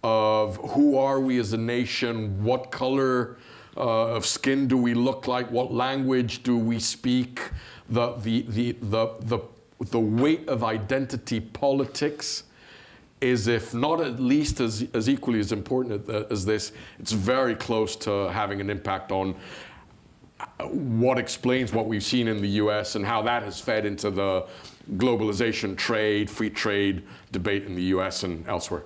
of who are we as a nation, what color of skin do we look like, what language do we speak, the weight of identity politics is, if not at least as equally as important as this, it's very close to having an impact on what explains what we've seen in the US and how that has fed into the globalization, trade, free trade debate in the US and elsewhere.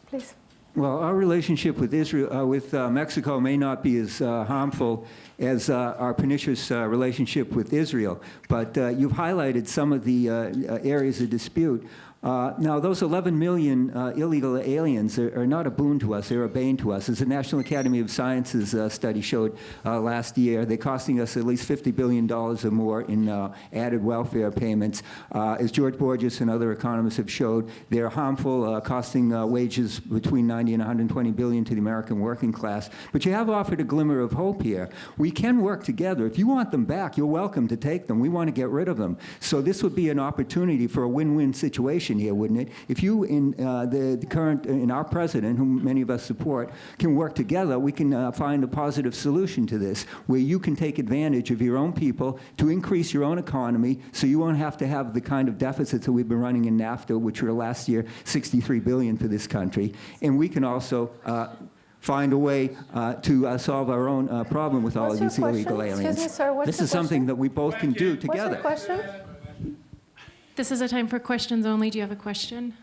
Please. Well, our relationship with Israel, with Mexico may not be as harmful as our pernicious relationship with Israel, but you've highlighted some of the areas of dispute. Now, those 11 million illegal aliens are not a boon to us, they're a bane to us. As the National Academy of Sciences study showed last year, they're costing us at least $50 billion or more in added welfare payments. As George Borges and other economists have showed, they're harmful, costing wages between 90 and 120 billion to the American working class. But you have offered a glimmer of hope here. We can work together. If you want them back, you're welcome to take them. We want to get rid of them. So this would be an opportunity for a win-win situation here, wouldn't it? If you in our president, whom many of us support, can work together, we can find a positive solution to this, where you can take advantage of your own people to increase your own economy, so you won't have to have the kind of deficits that we've been running in Nafta, which were last year 63 billion for this country, and we can also find a way to solve our own problem with all of these illegal aliens. Excuse me, sir, what's This your is something question? that we both can do together. What's your question? This is a time for questions only. Do you have a question?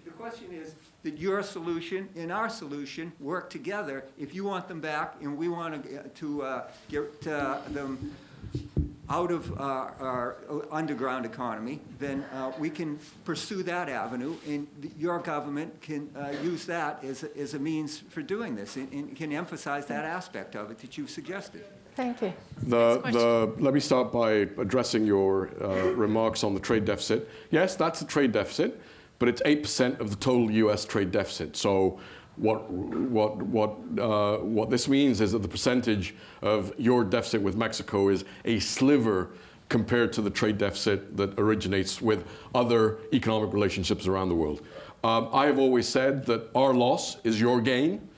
The question is that your solution and our solution work together. If you want them back and we want to get them out of our underground economy, then we can pursue that avenue, and your government can use that as a means for doing this, and can emphasize that aspect of it that you've suggested. Thank you. Let me start by addressing your remarks on the trade deficit. Yes, that's a trade deficit, but it's 8% of the total U.S. trade deficit. So what this means is that the percentage of your deficit with Mexico is a sliver compared to the trade deficit that originates with other economic relationships around the world. I have always said that our loss is your gain.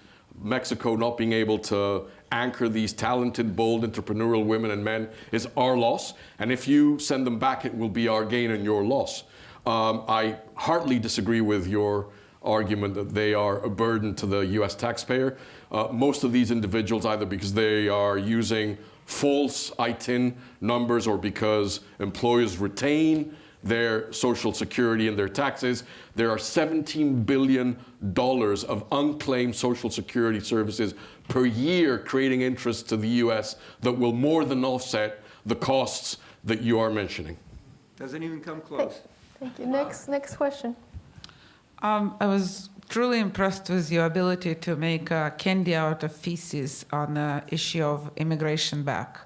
Mexico not being able to anchor these talented, bold, entrepreneurial women and men is our loss. And if you send them back, it will be our gain and your loss. I heartily disagree with your argument that they are a burden to the US taxpayer. Most of these individuals, either because they are using false ITIN numbers or because employers retain their Social Security and their taxes, there are $17 billion of unclaimed Social Security services per year creating interest to the US that will more than offset the costs that you are mentioning. Doesn't even come close. Thank you. Next question. I was truly impressed with your ability to make candy out of feces on the issue of immigration back.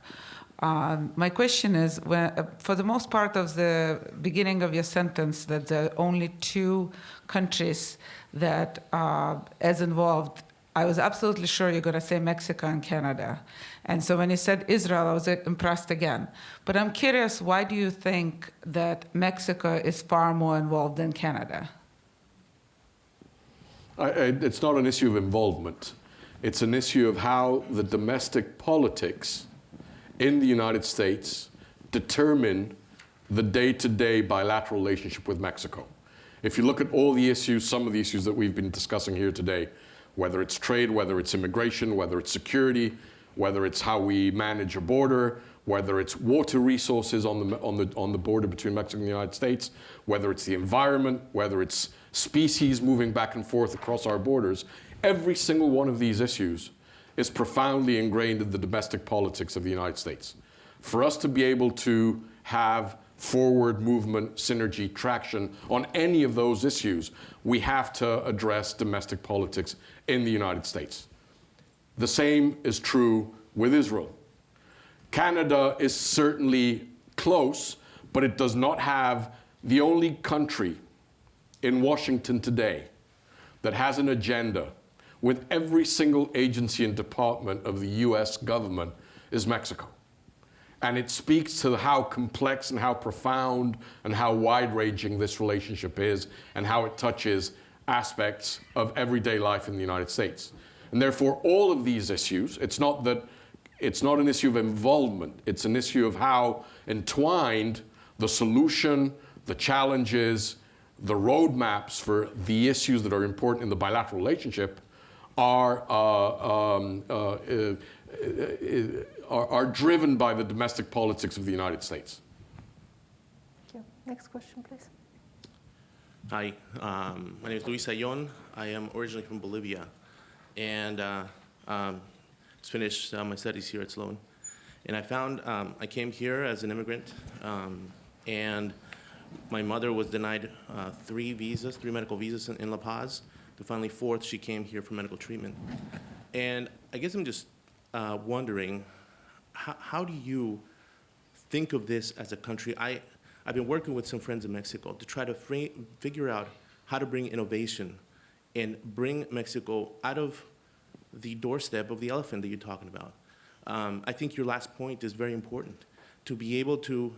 My question is, for the most part of the beginning of your sentence, that there are only two countries that are as involved, I was absolutely sure you're going to say Mexico and Canada. And so when you said Israel, I was impressed again. But I'm curious, why do you think that Mexico is far more involved than Canada? It's not an issue of involvement. It's an issue of how the domestic politics in the United States determine the day-to-day bilateral relationship with Mexico. If you look at all the issues, some of the issues that we've been discussing here today, whether it's trade, whether it's immigration, whether it's security, whether it's how we manage a border, whether it's water resources on the border between Mexico and the United States, whether it's the environment, whether it's species moving back and forth across our borders, every single one of these issues is profoundly ingrained in the domestic politics of the United States. For us to be able to have forward movement, synergy, traction on any of those issues, we have to address domestic politics in the United States. The same is true with Israel. Canada is certainly close, but it does not have the only country in Washington today that has an agenda with every single agency and department of the US government is Mexico. And it speaks to how complex and how profound and how wide-ranging this relationship is and how it touches aspects of everyday life in the United States. And therefore, all of these issues, it's not an issue of involvement, it's an issue of how entwined the solution, the challenges, the roadmaps for the issues that are important in the bilateral relationship are driven by the domestic politics of the United States. Thank you. Next question, please. Hi, my name is Luis Ayon. I am originally from Bolivia, and just finished my studies here at Sloan. And I found I came here as an immigrant, and my mother was denied 3 medical visas in La Paz. The finally 4th, she came here for medical treatment. And I guess I'm just wondering, how do you think of this as a country? I've been working with some friends in Mexico to try to figure out how to bring innovation and bring Mexico out of the doorstep of the elephant that you're talking about. I think your last point is very important, to be able to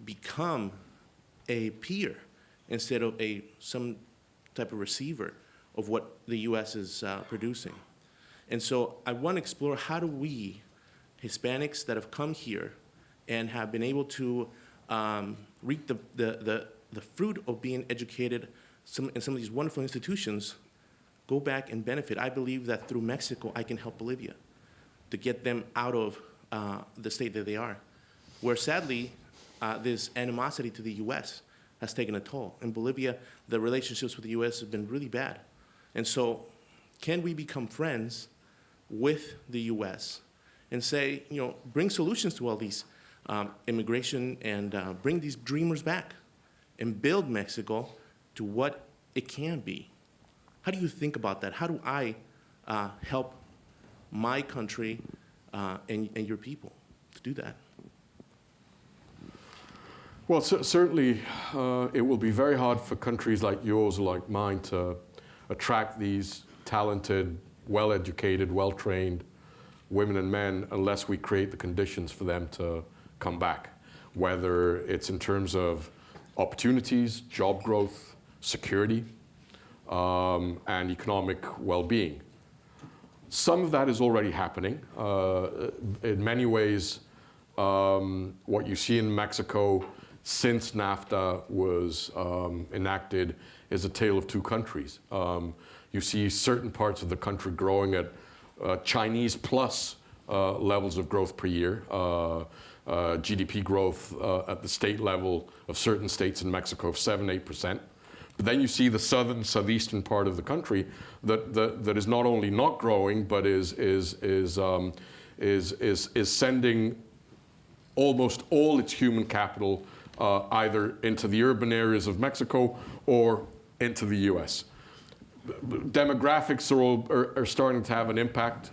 become a peer instead of some type of receiver of what the U.S. is producing. And so I want to explore, how do we, Hispanics that have come here and have been able to reap the fruit of being educated in some of these wonderful institutions, go back and benefit? I believe that through Mexico, I can help Bolivia to get them out of the state that they are, where sadly, this animosity to the U.S. has taken a toll. In Bolivia, the relationships with the U.S. have been really bad. And so can we become friends with the U.S. and say, bring solutions to all these immigration and bring these dreamers back and build Mexico to what it can be? How do you think about that? How do I help my country and your people to do that? Well, certainly it will be very hard for countries like yours or like mine to attract these talented, well-educated, well-trained women and men unless we create the conditions for them to come back, whether it's in terms of opportunities, job growth, security, and economic well-being. Some of that is already happening. In many ways, what you see in Mexico since Nafta was enacted is a tale of 2 countries. You see certain parts of the country growing at Chinese plus levels of growth per year, GDP growth at the state level of certain states in Mexico of 7–8%. But then you see the southeastern part of the country that is not only not growing, but is sending almost all its human capital either into the urban areas of Mexico or into the U.S. Demographics are starting to have an impact.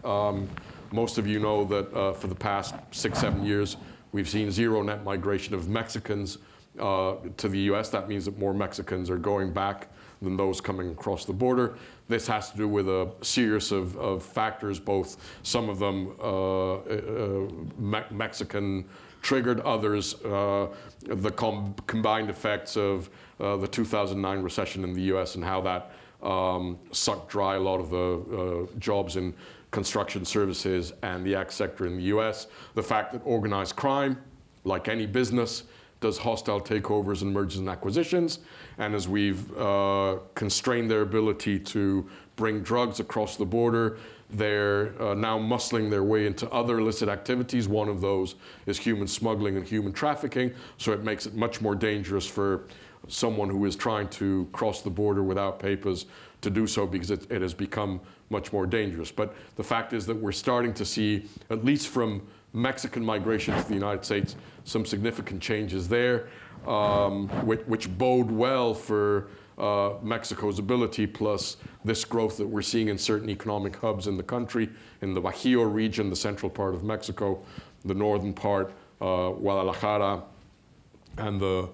Most of you know that for the past 6–7 years, we've seen 0 net migration of Mexicans to the U.S. That means that more Mexicans are going back than those coming across the border. This has to do with a series of factors, both some of them Mexican triggered, others the combined effects of the 2009 recession in the U.S. and how that sucked dry a lot of the jobs in construction services and the ag sector in the U.S. The fact that organized crime, like any business, does hostile takeovers and mergers and acquisitions. And as we've constrained their ability to bring drugs across the border, they're now muscling their way into other illicit activities. One of those is human smuggling and human trafficking. So it makes it much more dangerous for someone who is trying to cross the border without papers to do so, because it has become much more dangerous. But the fact is that we're starting to see, at least from Mexican migration to the United States, some significant changes there, which bode well for Mexico's ability, plus this growth that we're seeing in certain economic hubs in the country, in the Bajío region, the central part of Mexico, the northern part, Guadalajara, and the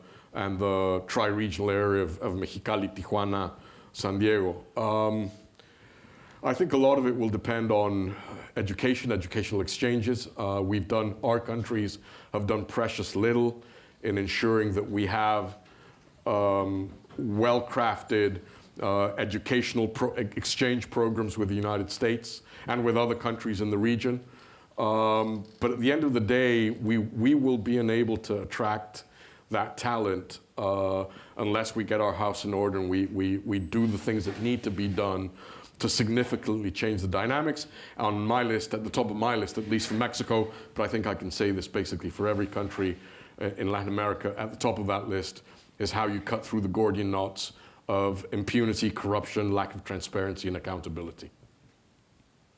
tri-regional area of Mexicali, Tijuana, San Diego. I think a lot of it will depend on educational exchanges. Our countries have done precious little in ensuring that we have well-crafted educational exchange programs with the United States and with other countries in the region. But at the end of the day, we will be unable to attract that talent unless we get our house in order and we do the things that need to be done to significantly change the dynamics. On my list, at the top of my list, at least for Mexico, but I think I can say this basically for every country in Latin America, at the top of that list is how you cut through the Gordian knots of impunity, corruption, lack of transparency, and accountability.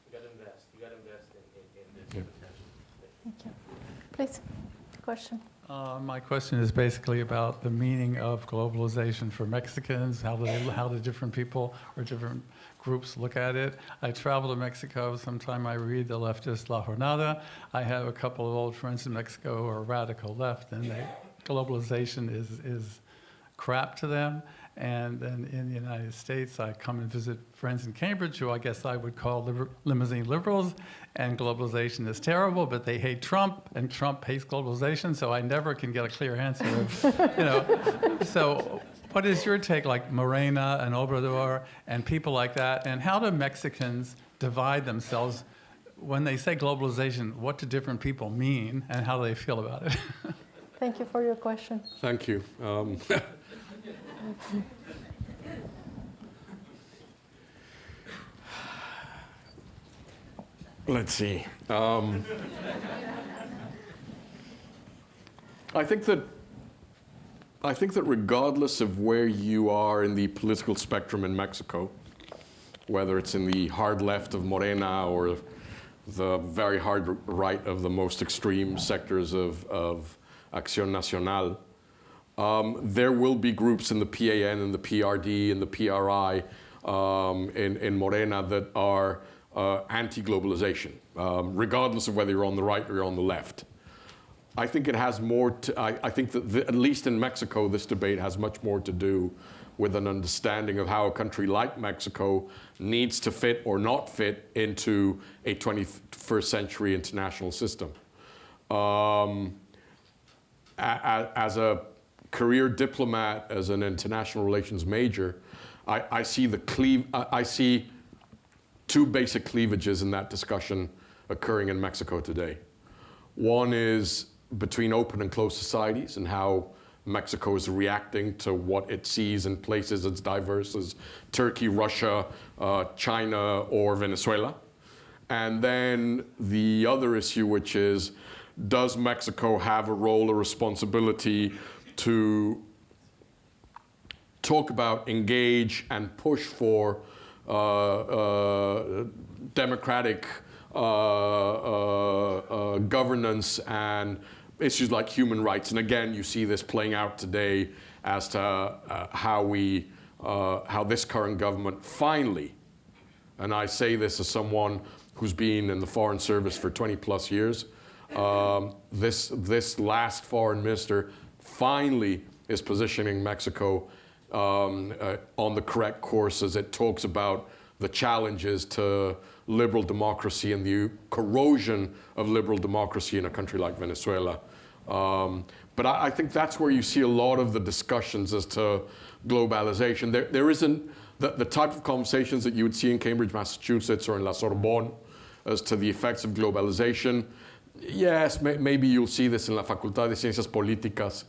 You got to invest. You got to invest in this potential. Thank you. Please, question. My question is basically about the meaning of globalization for Mexicans. How do different people or different groups look at it? I travel to Mexico. Sometime I read the leftist La Jornada. I have a couple of old friends in Mexico who are radical left, and globalization is crap to them. And then in the United States, I come and visit friends in Cambridge who I guess I would call limousine liberals, and globalization is terrible, but they hate Trump, and Trump hates globalization, so I never can get a clear answer. So what is your take, like Morena and Obrador and people like that, and how do Mexicans divide themselves when they say globalization? What do different people mean, and how do they feel about it? Thank you for your question. Thank you. Let's see. I think that regardless of where you are in the political spectrum in Mexico, whether it's in the hard left of Morena or the very hard right of the most extreme sectors of Acción Nacional, there will be groups in the PAN and the PRD and the PRI in Morena that are anti-globalization, regardless of whether you're on the right or you're on the left. I think it has more to, I think that at least in Mexico, this debate has much more to do with an understanding of how a country like Mexico needs to fit or not fit into a 21st century international system. As a career diplomat, as an international relations major, I see I see two basic cleavages in that discussion occurring in Mexico today. One is between open and closed societies and how Mexico is reacting to what it sees in places as diverse as Turkey, Russia, China, or Venezuela. And then the other issue, which is, does Mexico have a role or responsibility to talk about, engage, and push for democratic governance and issues like human rights? And again, you see this playing out today as to how this current government finally, and I say this as someone who's been in the Foreign Service for 20 plus years, this last foreign minister finally is positioning Mexico on the correct course as it talks about the challenges to liberal democracy and the corrosion of liberal democracy in a country like Venezuela. But I think that's where you see a lot of the discussions as to globalization. There isn't the type of conversations that you would see in Cambridge, Massachusetts, or in La Sorbonne as to the effects of globalization. Yes, maybe you'll see this in La Facultad de Ciencias Políticas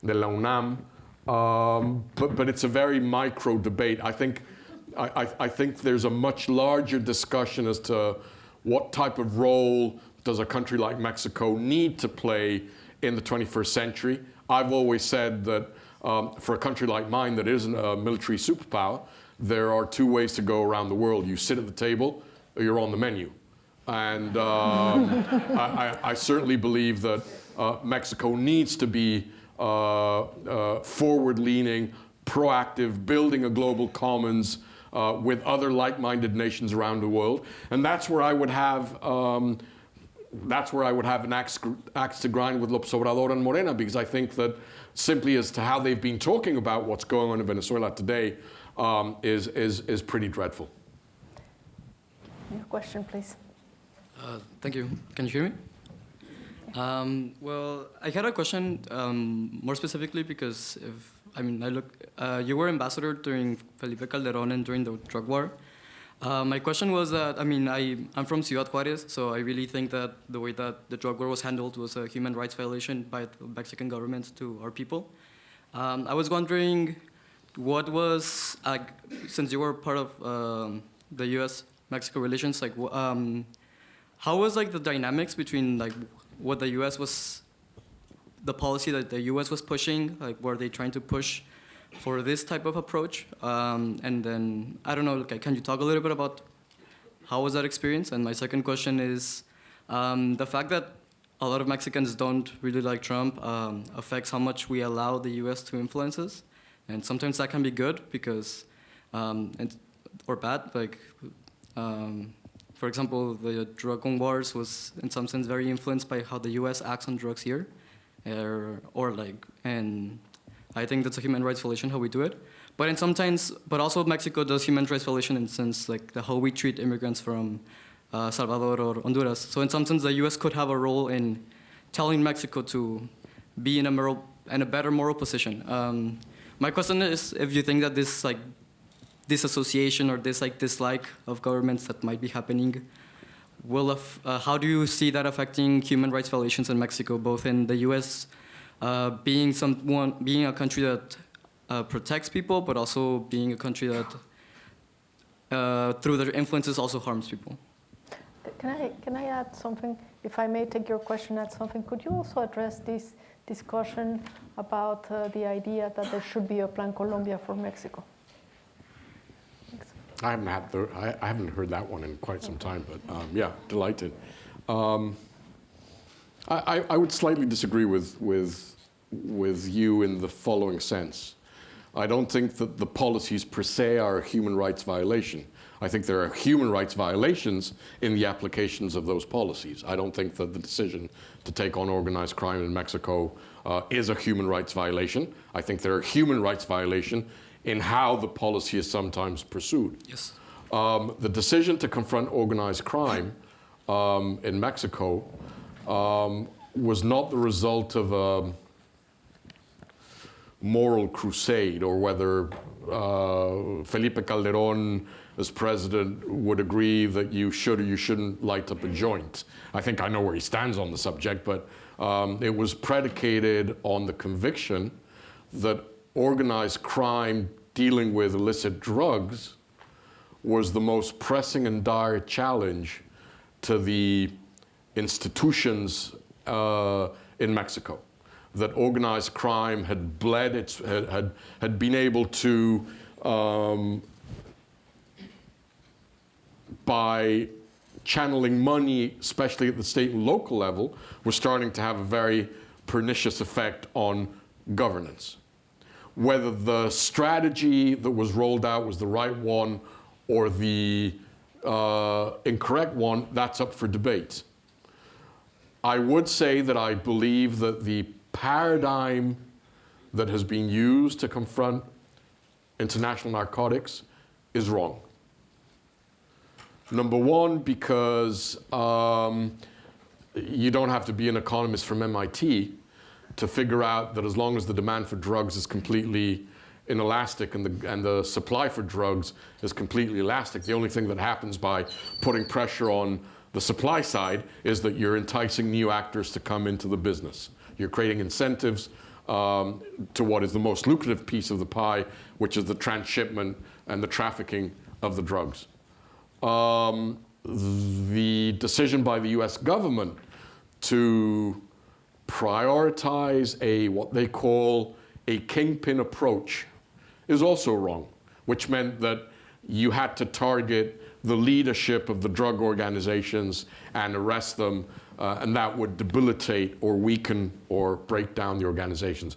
de la UNAM, but it's a very micro debate. I think there's a much larger discussion as to what type of role does a country like Mexico need to play in the 21st century. I've always said that for a country like mine that isn't a military superpower, there are two ways to go around the world. You sit at the table or you're on the menu. And I certainly believe that Mexico needs to be forward-leaning, proactive, building a global commons with other like-minded nations around the world. And that's where I would have an axe to grind with López Obrador and Morena, because I think that simply as to how they've been talking about what's going on in Venezuela today is pretty dreadful. Your question, please. Thank you. Can you hear me? Well, I had a question more specifically because you were ambassador during Felipe Calderón and during the drug war. My question was that, I'm from Ciudad Juárez, so I really think that the way that the drug war was handled was a human rights violation by the Mexican government to our people. I was wondering what was, since you were part of the U.S.-Mexico relations, like, how was like the dynamics between like what the U.S. was, the policy that the U.S. was pushing, like were they trying to push for this type of approach? And then, I don't know, like, can you talk a little bit about how was that experience? And my second question is, the fact that a lot of Mexicans don't really like Trump affects how much we allow the U.S. to influence us. And sometimes that can be good because, or bad. Like, for example, the drug wars was in some sense very influenced by how the U.S. acts on drugs here, or like, and I think that's a human rights violation how we do it. But in sometimes, but also Mexico does human rights violation in the sense like how we treat immigrants from Salvador or Honduras. So in some sense, the U.S. could have a role in telling Mexico to be in a better moral position. My question is if you think that this like disassociation or this like dislike of governments that might be happening will how do you see that affecting human rights violations in Mexico, both in the U.S. Being a country that protects people, but also being a country that through their influences also harms people? Can I add something? If I may take your question, add something. Could you also address this discussion about the idea that there should be a Plan Colombia for Mexico? Thanks. I haven't heard that one in quite some time, but yeah, delighted. I would slightly disagree with you in the following sense. I don't think that the policies per se are a human rights violation. I think there are human rights violations in the applications of those policies. I don't think that the decision to take on organized crime in Mexico is a human rights violation. I think there are human rights violations in how the policy is sometimes pursued. Yes. The decision to confront organized crime in Mexico was not the result of a moral crusade, or whether Felipe Calderón as president would agree that you should or you shouldn't light up a joint. I think I know where he stands on the subject, but it was predicated on the conviction that organized crime dealing with illicit drugs was the most pressing and dire challenge to the institutions in Mexico. That organized crime had bled, had been able to, by channeling money, especially at the state and local level, was starting to have a very pernicious effect on governance. Whether the strategy that was rolled out was the right one or the incorrect one, that's up for debate. I would say that I believe that the paradigm that has been used to confront international narcotics is wrong. Number one, because you don't have to be an economist from MIT to figure out that as long as the demand for drugs is completely inelastic and the supply for drugs is completely elastic, the only thing that happens by putting pressure on the supply side is that you're enticing new actors to come into the business. You're creating incentives to what is the most lucrative piece of the pie, which is the transshipment and the trafficking of the drugs. The decision by the US government to prioritize what they call a kingpin approach is also wrong, which meant that you had to target the leadership of the drug organizations and arrest them, and that would debilitate or weaken or break down the organizations.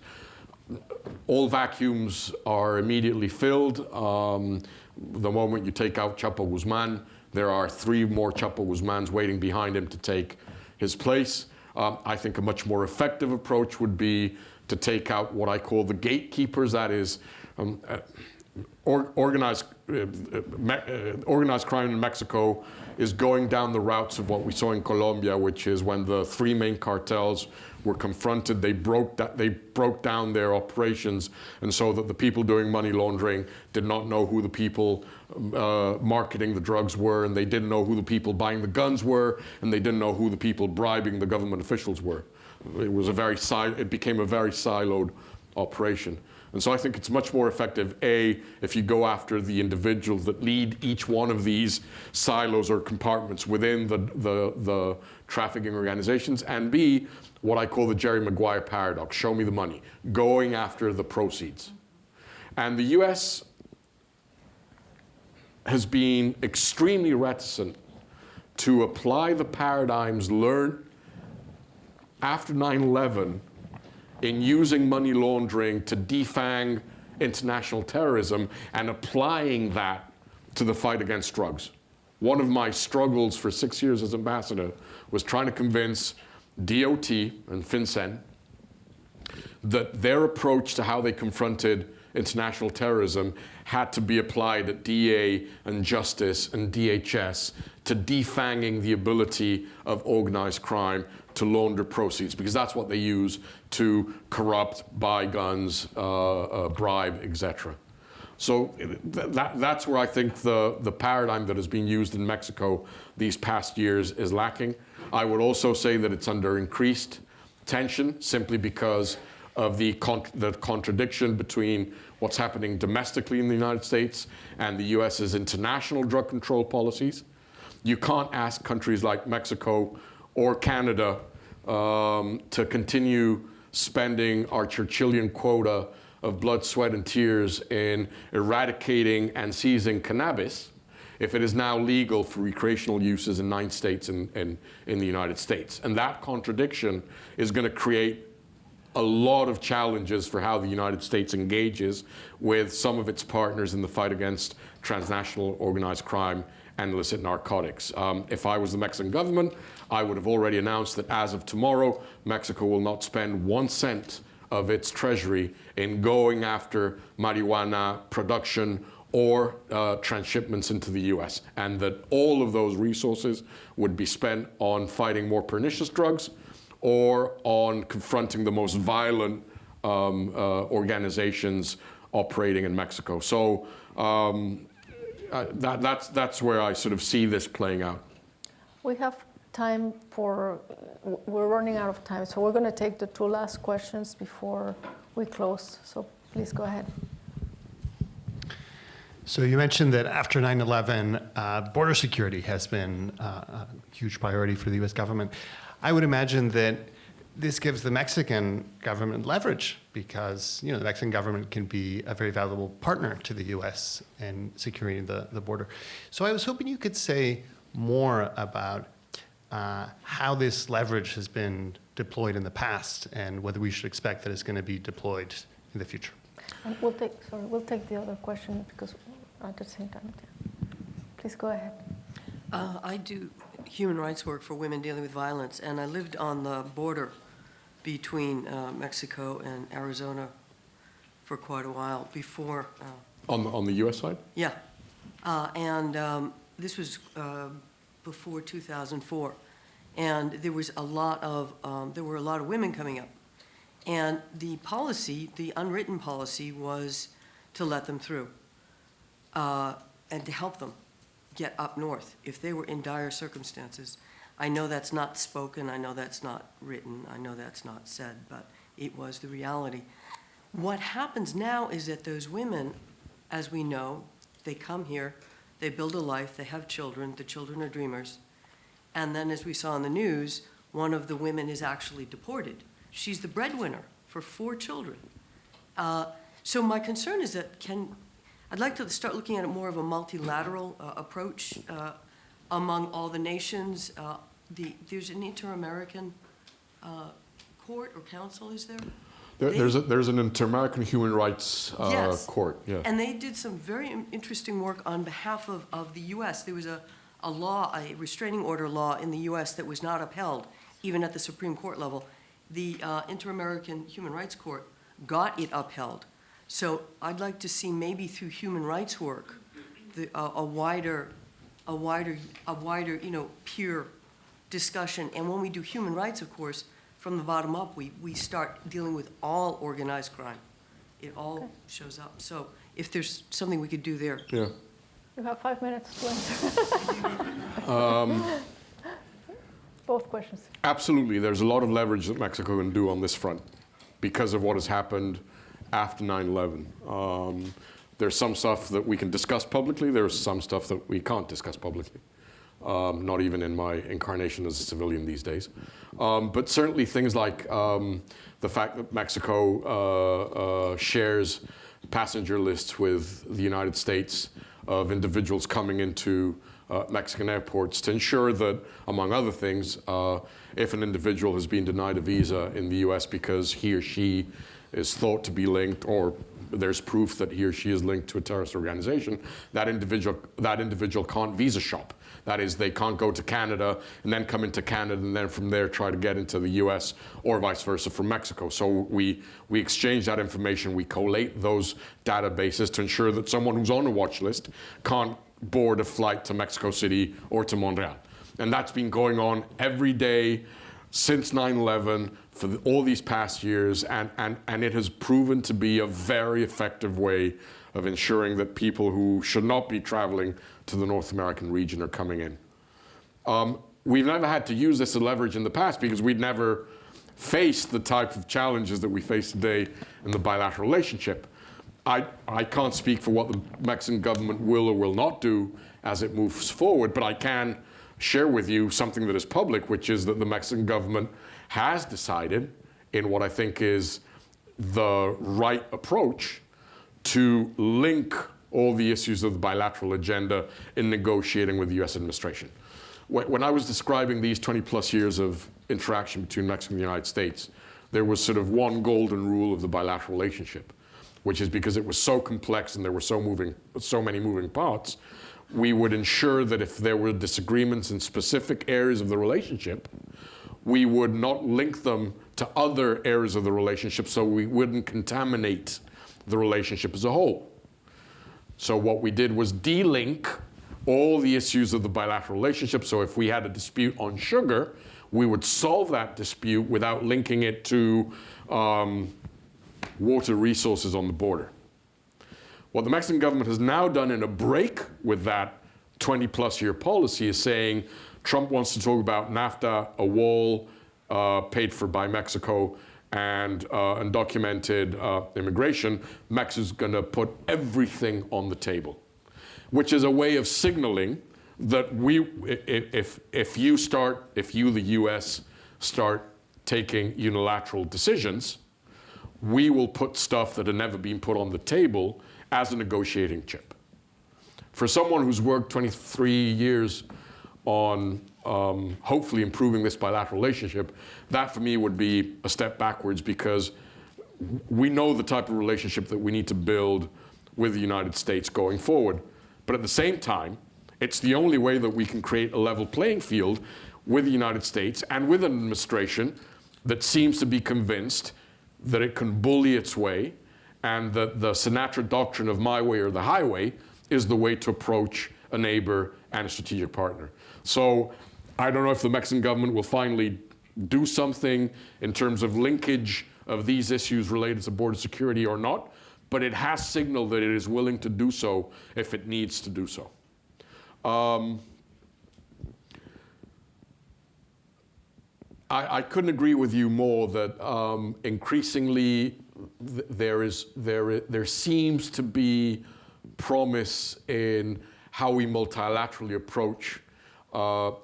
All vacuums are immediately filled. The moment you take out Chapo Guzman, there are 3 more Chapo Guzmans waiting behind him to take his place. I think a much more effective approach would be to take out what I call the gatekeepers, that is, organized crime in Mexico is going down the routes of what we saw in Colombia, which is when the 3 main cartels were confronted, they broke down their operations, and so that the people doing money laundering did not know who the people marketing the drugs were, and they didn't know who the people buying the guns were, and they didn't know who the people bribing the government officials were. It was it became a very siloed operation. And so I think it's much more effective, A, if you go after the individuals that lead each one of these silos or compartments within the trafficking organizations, and B, what I call the Jerry Maguire paradox, show me the money, going after the proceeds. And the US has been extremely reticent to apply the paradigms learned after 9/11 in using money laundering to defang international terrorism and applying that to the fight against drugs. One of my struggles for 6 years as ambassador was trying to convince DOT and FinCEN that their approach to how they confronted international terrorism had to be applied at DEA and Justice and DHS to defanging the ability of organized crime to launder proceeds, because that's what they use to corrupt, buy guns, bribe, etc. So that's where I think the paradigm that has been used in Mexico these past years is lacking. I would also say that it's under increased tension simply because of the contradiction between what's happening domestically in the United States and the US's international drug control policies. You can't ask countries like Mexico or Canada to continue spending our Churchillian quota of blood, sweat, and tears in eradicating and seizing cannabis if it is now legal for recreational uses in 9 states in the United States. And that contradiction is going to create a lot of challenges for how the United States engages with some of its partners in the fight against transnational organized crime and illicit narcotics. If I was the Mexican government, I would have already announced that as of tomorrow, Mexico will not spend 1 cent of its treasury in going after marijuana production or transshipments into the US, and that all of those resources would be spent on fighting more pernicious drugs or on confronting the most violent organizations operating in Mexico. So that's where I sort of see this playing out. We have time for, we're running out of time, so we're going to take the 2 last questions before we close. So please go ahead. So you mentioned that after 9/11, border security has been a huge priority for the U.S. government. I would imagine that this gives the Mexican government leverage because, you know, the Mexican government can be a very valuable partner to the U.S. in securing the border. So I was hoping you could say more about how this leverage has been deployed in the past and whether we should expect that it's going to be deployed in the future. And we'll take the other question because at the same time. Please go ahead. I do human rights work for women dealing with violence, and I lived on the border between Mexico and Arizona for quite a while before. On the U.S. side? Yeah, this was before 2004, and there was a lot of women coming up, and the policy, the unwritten policy, was to let them through and to help them get up north if they were in dire circumstances. I know that's not spoken, I know that's not written, I know that's not said, but it was the reality. What happens now is that those women, as we know, they come here, they build a life, they have children, the children are dreamers, and then as we saw in the news, one of the women is actually deported. She's the breadwinner for 4 children. So my concern is that I'd like to start looking at it more of a multilateral approach among all the nations. There's an Inter-American court or council, is there? There's an Inter-American Human Rights yes. Court. Yeah. And they did some very interesting work on behalf of the U.S. There was a restraining order law in the U.S. that was not upheld, even at the Supreme Court level. The Inter-American Human Rights Court got it upheld. So I'd like to see maybe through human rights work, a wider, peer discussion. And when we do human rights, of course, from the bottom up, we start dealing with all organized crime. It all shows up. So if there's something we could do there. Yeah. You have 5 minutes to answer. Both questions. Absolutely. There's a lot of leverage that Mexico can do on this front because of what has happened after 9/11. There's some stuff that we can discuss publicly. There's some stuff that we can't discuss publicly. Not even in my incarnation as a civilian these days. But certainly things like the fact that Mexico shares passenger lists with the United States of individuals coming into Mexican airports to ensure that, among other things, if an individual has been denied a visa in the US because he or she is thought to be linked, or there's proof that he or she is linked to a terrorist organization, that individual can't visa shop. That is, they can't go to Canada and then come into Canada and then from there try to get into the US, or vice versa from Mexico. So we exchange that information, we collate those databases to ensure that someone who's on a watch list can't board a flight to Mexico City or to Montreal. And that's been going on every day since 9/11 for all these past years, and it has proven to be a very effective way of ensuring that people who should not be traveling to the North American region are coming in. We've never had to use this as leverage in the past because we'd never faced the type of challenges that we face today in the bilateral relationship. I can't speak for what the Mexican government will or will not do as it moves forward, but I can share with you something that is public, which is that the Mexican government has decided, in what I think is the right approach, to link all the issues of the bilateral agenda in negotiating with the US administration. When I was describing these 20 plus years of interaction between Mexico and the United States, there was sort of one golden rule of the bilateral relationship, which is because it was so complex and there were so many moving parts, we would ensure that if there were disagreements in specific areas of the relationship, we would not link them to other areas of the relationship so we wouldn't contaminate the relationship as a whole. So what we did was de-link all the issues of the bilateral relationship. So if we had a dispute on sugar, we would solve that dispute without linking it to water resources on the border. What the Mexican government has now done in a break with that 20-plus year policy is saying Trump wants to talk about Nafta, a wall paid for by Mexico, and undocumented immigration. Mexico's going to put everything on the table, which is a way of signaling that if you, the US, start taking unilateral decisions, we will put stuff that had never been put on the table as a negotiating chip. For someone who's worked 23 years on hopefully improving this bilateral relationship, that for me would be a step backwards, because we know the type of relationship that we need to build with the United States going forward. But at the same time, it's the only way that we can create a level playing field with the United States and with an administration that seems to be convinced that it can bully its way, and that the Sinatra doctrine of my way or the highway is the way to approach a neighbor and a strategic partner. So I don't know if the Mexican government will finally do something in terms of linkage of these issues related to border security or not, but it has signaled that it is willing to do so if it needs to do so. I couldn't agree with you more that increasingly there seems to be promise in how we multilaterally approach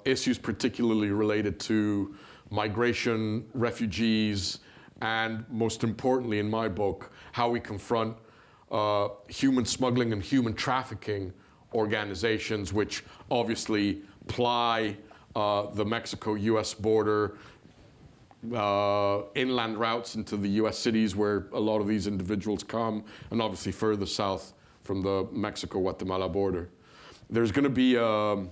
issues particularly related to migration, refugees, and most importantly in my book, how we confront human smuggling and human trafficking organizations, which obviously ply the Mexico-US border, inland routes into the US cities where a lot of these individuals come, and obviously further south from the Mexico-Guatemala border. There's going to be a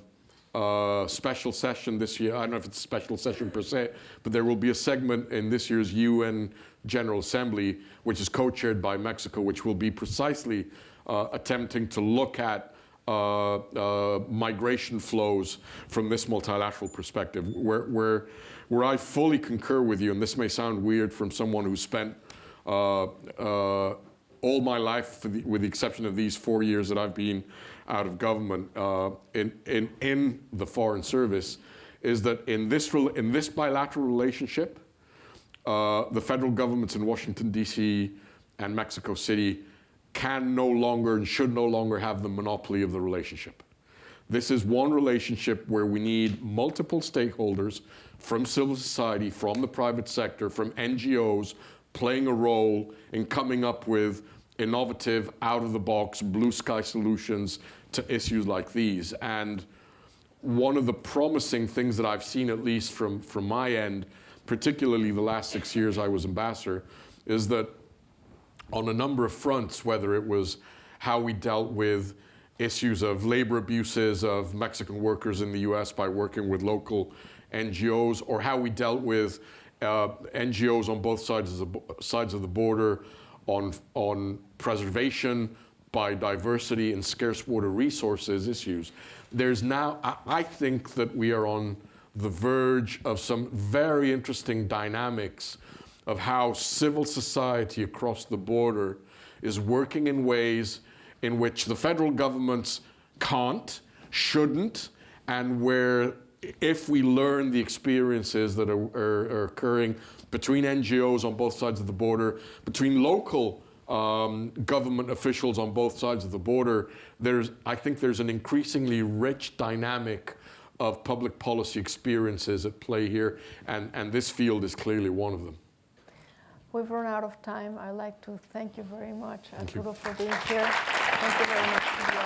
special session this year. I don't know if it's a special session per se, but there will be a segment in this year's UN General Assembly, which is co-chaired by Mexico, which will be precisely attempting to look at migration flows from this multilateral perspective, where I fully concur with you, and this may sound weird from someone who spent all my life, with the exception of these 4 years that I've been out of government, in the Foreign Service, is that in this bilateral relationship, the federal governments in Washington, D.C. and Mexico City can no longer and should no longer have the monopoly of the relationship. This is one relationship where we need multiple stakeholders from civil society, from the private sector, from NGOs, playing a role in coming up with innovative, out-of-the-box, blue-sky solutions to issues like these. And one of the promising things that I've seen, at least from my end, particularly the last 6 years I was ambassador, is that on a number of fronts, whether it was how we dealt with issues of labor abuses of Mexican workers in the US by working with local NGOs, or how we dealt with NGOs on both sides of the border on preservation, biodiversity, and scarce water resources issues. There's now, I think that we are on the verge of some very interesting dynamics of how civil society across the border is working in ways in which the federal governments can't, shouldn't, and where if we learn the experiences that are occurring between NGOs on both sides of the border, between local government officials on both sides of the border, I think there's an increasingly rich dynamic of public policy experiences at play here, and this field is clearly one of them. We've run out of time. I'd like to thank you very much, Arturo, for being here. Thank you very much for the